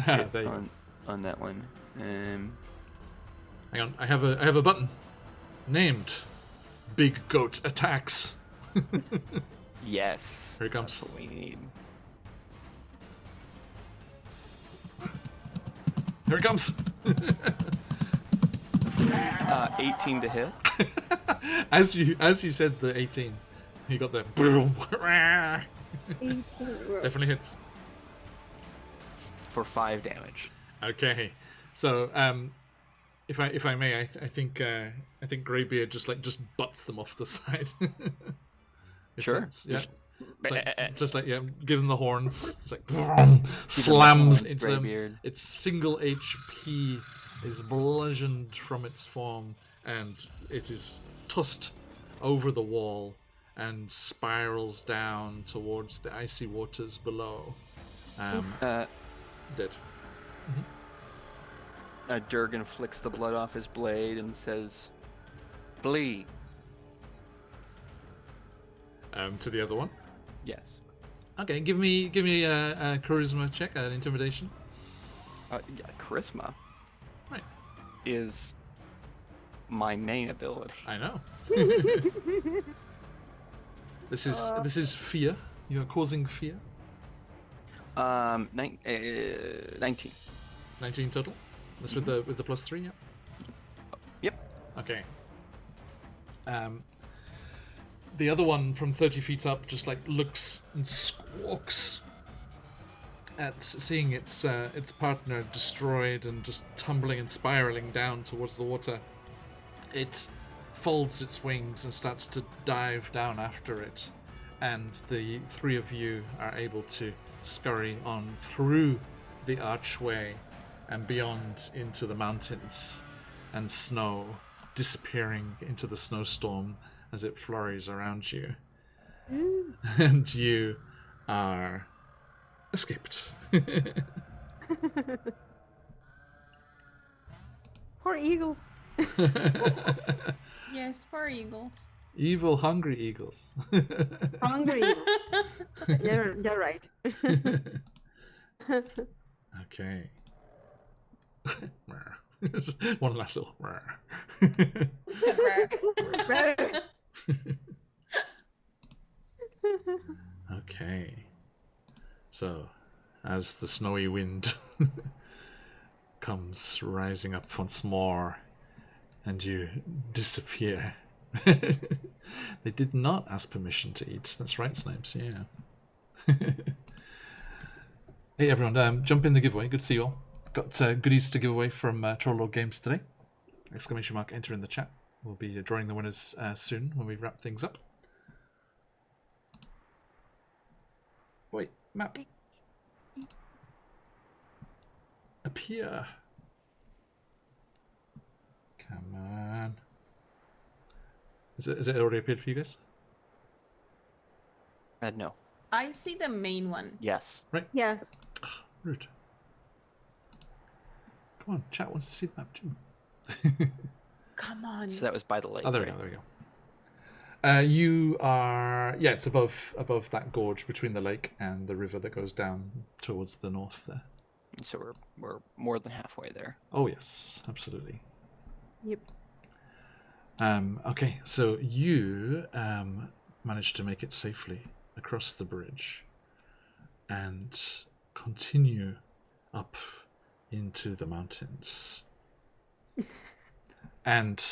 There hit you on that one? Hang on, I have a button named Big Goat Attacks. Yes. Here it comes. That's what we need. Here it comes. 18 to hit. As you said the 18, you got the 18. definitely hits. For 5 damage. Okay, so if I may, I think Greybeard just butts them off the side. Sure. Yeah. Just like give them the horns. It's like slams into them. Greybeard. Its single HP is bludgeoned from its form, and it is tossed over the wall and spirals down towards the icy waters below. Dead. Durgan flicks the blood off his blade and says, "Bleed." To the other one. Yes. Okay, give me a charisma check, an intimidation. Yeah, charisma Right. is my main ability. I know. This is fear. You're causing fear. 19. 19 total. That's with the +3. Yeah. Yep. Okay. The other one from 30 feet up just looks and squawks at seeing its partner destroyed and just tumbling and spiraling down towards the water. It folds its wings and starts to dive down after it, and the 3 of you are able to scurry on through the archway and beyond into the mountains and snow, disappearing into the snowstorm as it flurries around you. And you are escaped. Poor eagles. Yes, poor eagles. Evil, hungry eagles. Hungry eagles. You're right. Okay. One last little. Okay. So, as the snowy wind comes rising up once more, and you disappear. They did not ask permission to eat. That's right, Snipes. Yeah. Hey everyone, jump in the giveaway. Good to see you all. Got goodies to give away from Trollord Games today. ! Enter in the chat. We'll be drawing the winners soon when we wrap things up. Wait, map. Appear. Come on. Is it already appeared for you guys? No. I see the main one. Yes. Right. Yes. Rude. Come on, chat wants to see the map too. Come on. So that was by the lake. Oh, there we right? go. There we go. You are, yeah, it's above that gorge between the lake and the river that goes down towards the north there. So we're more than halfway there. Oh yes, absolutely. Yep. Okay, so you managed to make it safely across the bridge and continue up into the mountains. And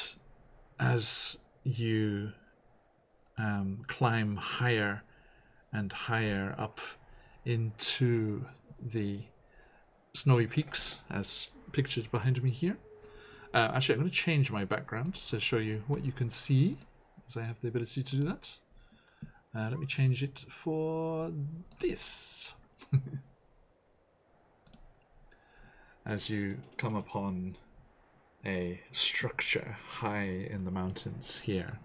as you climb higher and higher up into the snowy peaks as pictured behind me here. Actually, I'm going to change my background to show you what you can see, as I have the ability to do that. Let me change it for this. As you come upon a structure high in the mountains here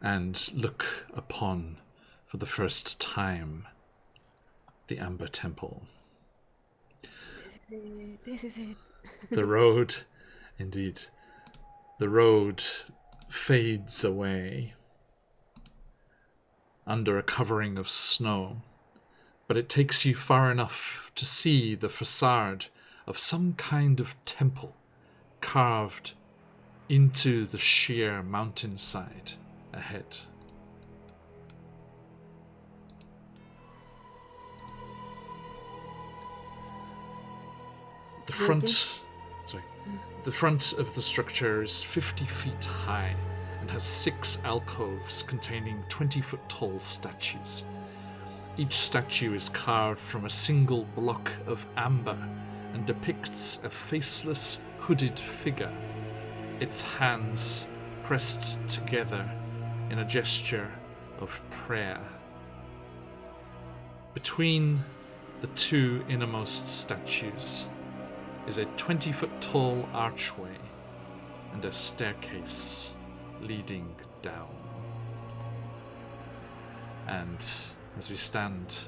and look upon, for the first time, the Amber Temple. This is it. The road, indeed, the road fades away under a covering of snow, but it takes you far enough to see the facade of some kind of temple carved into the sheer mountainside ahead. The front of the structure is 50 feet high and has 6 alcoves containing 20-foot tall statues. Each statue is carved from a single block of amber and depicts a faceless, hooded figure, its hands pressed together in a gesture of prayer. Between the 2 innermost statues is a 20-foot tall archway and a staircase leading down. And as we stand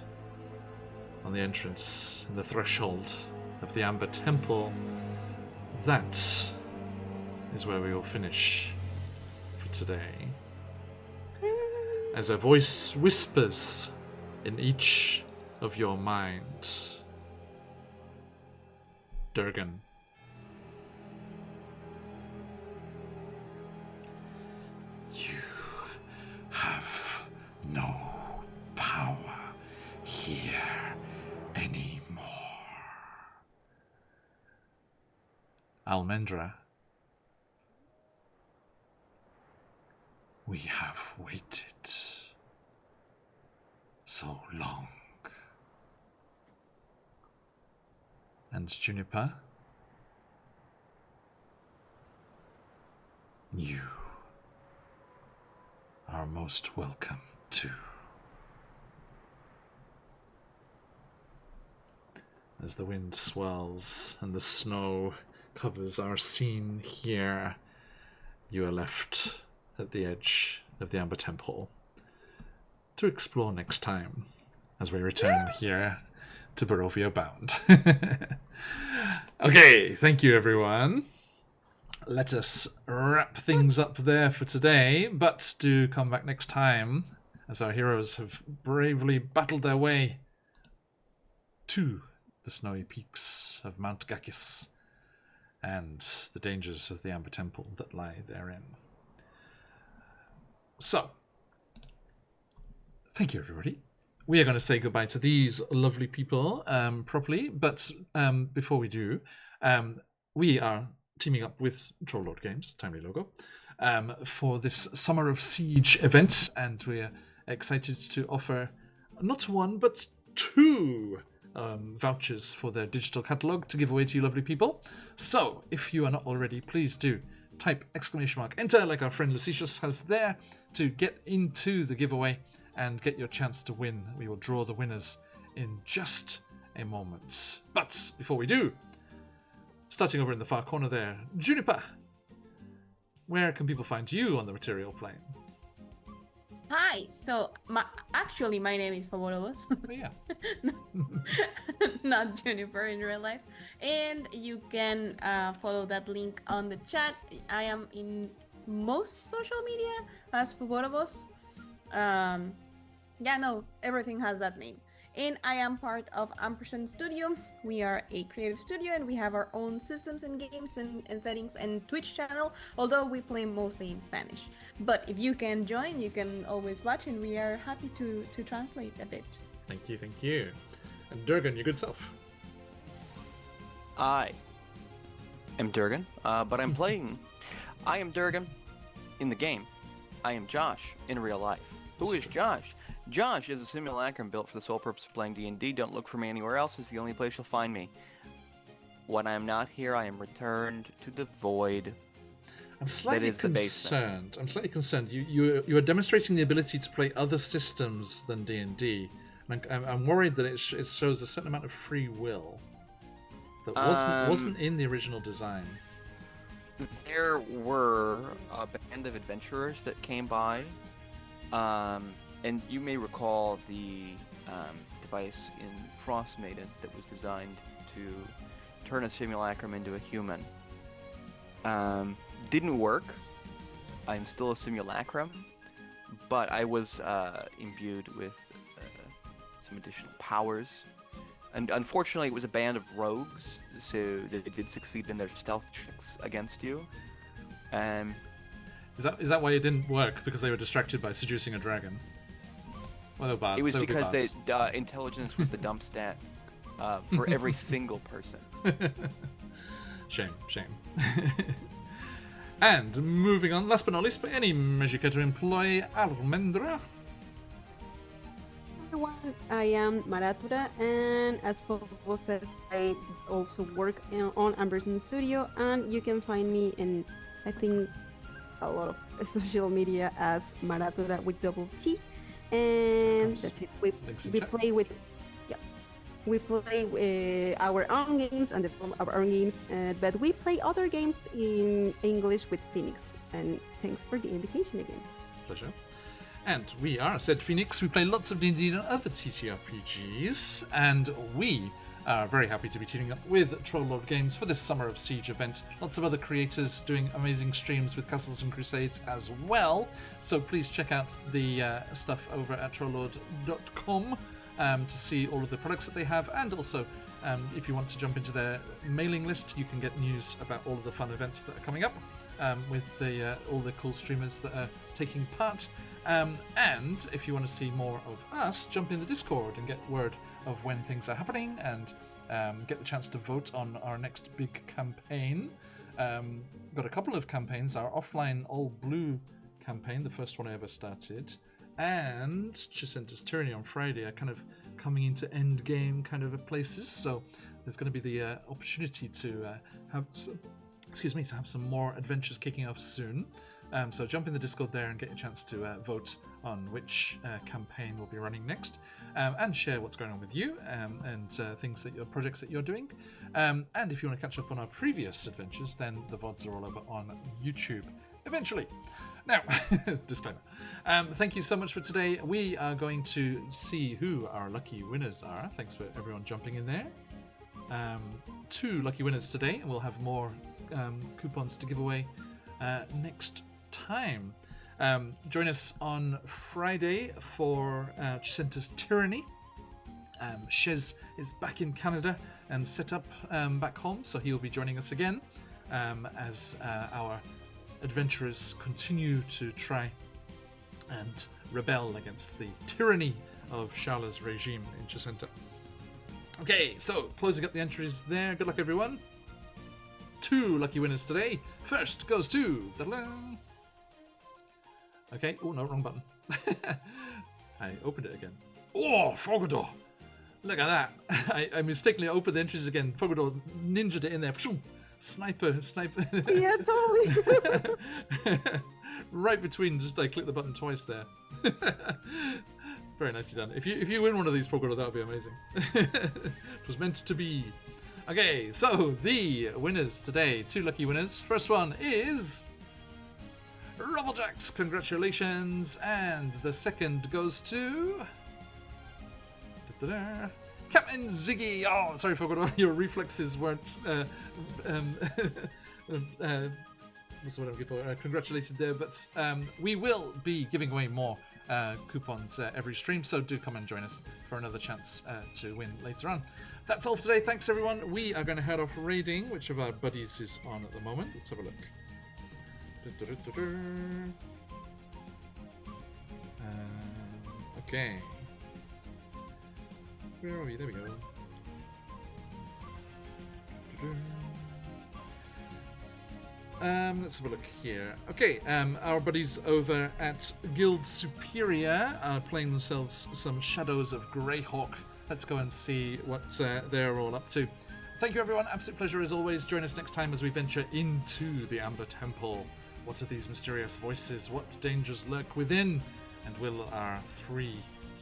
on the entrance and the threshold of the Amber Temple, that is where we will finish for today. As a voice whispers in each of your minds, Durgan, you have no power here anymore. Almendra, We have waited so long. and Juniper, You are most welcome too. as the wind swells and the snow covers our scene here, you are left at the edge of the Amber Temple to explore next time as we return here to Barovia Bound. Okay, thank you everyone. Let us wrap things up there for today, but do come back next time as our heroes have bravely battled their way to the snowy peaks of Mount Gakis and the dangers of the Amber Temple that lie therein. So, thank you everybody. We are going to say goodbye to these lovely people properly, but before we do, we are teaming up with Troll Games, timely logo, for this Summer of Siege event, and we're excited to offer not one, but 2 vouchers for their digital catalogue to give away to you lovely people. So, if you are not already, please do type !enter like our friend Lucetius has there to get into the giveaway and get your chance to win. We will draw the winners in just a moment. But before we do, starting over in the far corner there, Juniper, where can people find you on the material plane? Hi, so my name is Favorobos. Oh, yeah. Not Juniper in real life. And you can follow that link on the chat. I am in most social media as Favorobos. Everything has that name. And I am part of Ampersand Studio. We are a creative studio and we have our own systems and games and settings and Twitch channel, although we play mostly in Spanish. But if you can join, you can always watch and we are happy to translate a bit. Thank you. And Durgan, your good self. I am Durgan, but I'm playing. I am Durgan in the game. I am Josh in real life. Who is Josh? Josh is a simulacrum built for the sole purpose of playing D&D. Don't look for me anywhere else. It's the only place you'll find me. When I am not here, I am returned to the void. I'm slightly is the basement. concerned. I'm slightly concerned. You are demonstrating the ability to play other systems than D&D. I'm worried that it shows a certain amount of free will that wasn't in the original design. There were a band of adventurers that came by, and you may recall the device in Frost Maiden that was designed to turn a simulacrum into a human. Didn't work. I'm still a simulacrum, but I was imbued with some additional powers. And unfortunately, it was a band of rogues, so they did succeed in their stealth checks against you. Is that why it didn't work? Because they were distracted by seducing a dragon? Well, they were bards. It was They were good because bards. intelligence was the dump stat for every single person. Shame. And moving on, last but not least, by any measure care to employ Almendra. Everyone, I am Maratura, and as Fogo says, I also work on Amberson Studio, and you can find me in, I think, a lot of social media as Maratura with double T, and that's it. We play with, we play our own games and our own games, but we play other games in English with Phoenix. And thanks for the invitation again. Pleasure. And we are Said Phoenix. We play lots of D&D and other TTRPGs, and we are very happy to be teaming up with Troll Games for this Summer of Siege event. Lots of other creators doing amazing streams with Castles and Crusades as well. So please check out the stuff over at trolllord.com to see all of the products that they have, and also if you want to jump into their mailing list, you can get news about all of the fun events that are coming up with all the cool streamers that are taking part. And if you want to see more of us, jump in the Discord and get word of when things are happening, and get the chance to vote on our next big campaign. Got a couple of campaigns. Our offline All Blue campaign, the first one I ever started, and Chisenda's Tyranny on Friday are kind of coming into end game kind of places. So there's going to be the opportunity to have some more adventures kicking off soon. So jump in the Discord there and get a chance to vote on which campaign we'll be running next, and share what's going on with you, and projects that you're doing. And if you want to catch up on our previous adventures, then the VODs are all over on YouTube eventually. Now, disclaimer. Thank you so much for today. We are going to see who our lucky winners are. Thanks for everyone jumping in there. 2 lucky winners today, and we'll have more coupons to give away next time. Join us on Friday for Chisenda's Tyranny. Shez is back in Canada and set up back home, so he'll be joining us again as our adventurers continue to try and rebel against the tyranny of Sharla's regime in Chisenta. Okay, so closing up the entries there. Good luck, everyone. 2 lucky winners today. First goes to... Okay, oh no, wrong button. I opened it again. Oh, Fogador! Look at that. I mistakenly opened the entries again. Fogador ninja'd it in there. Sniper. Yeah, totally. Right between, just I clicked the button twice there. Very nicely done. If you win one of these, Fogador, that would be amazing. It was meant to be. Okay, so the winners today, 2 lucky winners. First one is Rubblejacks, congratulations. And the second goes to Captain Ziggy. Oh, sorry, Fogador, your reflexes weren't what's the word I'm looking for? Congratulated there, but we will be giving away more coupons every stream, so do come and join us for another chance to win later on. That's all for today. Thanks, everyone. We are going to head off raiding. Which of our buddies is on at the moment? Let's have a look. Okay. Where are we? There we go. Let's have a look here. Okay, our buddies over at Guild Superior are playing themselves some Shadows of Greyhawk. Let's go and see what they're all up to. Thank you, everyone. Absolute pleasure as always. Join us next time as we venture into the Amber Temple. What are these mysterious voices? What dangers lurk within? And will our 3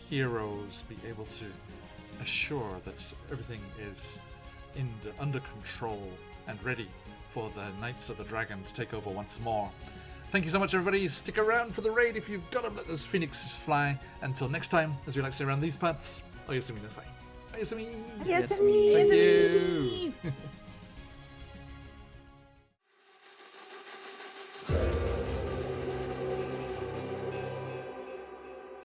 heroes be able to assure that everything is under control and ready for the Knights of the Dragon to take over once more? Thank you so much, everybody. Stick around for the raid if you've got them. Let those phoenixes fly. Until next time, as we like to say around these parts, oyasumi nasai. Oyasumi. Oyasumi. Thank you.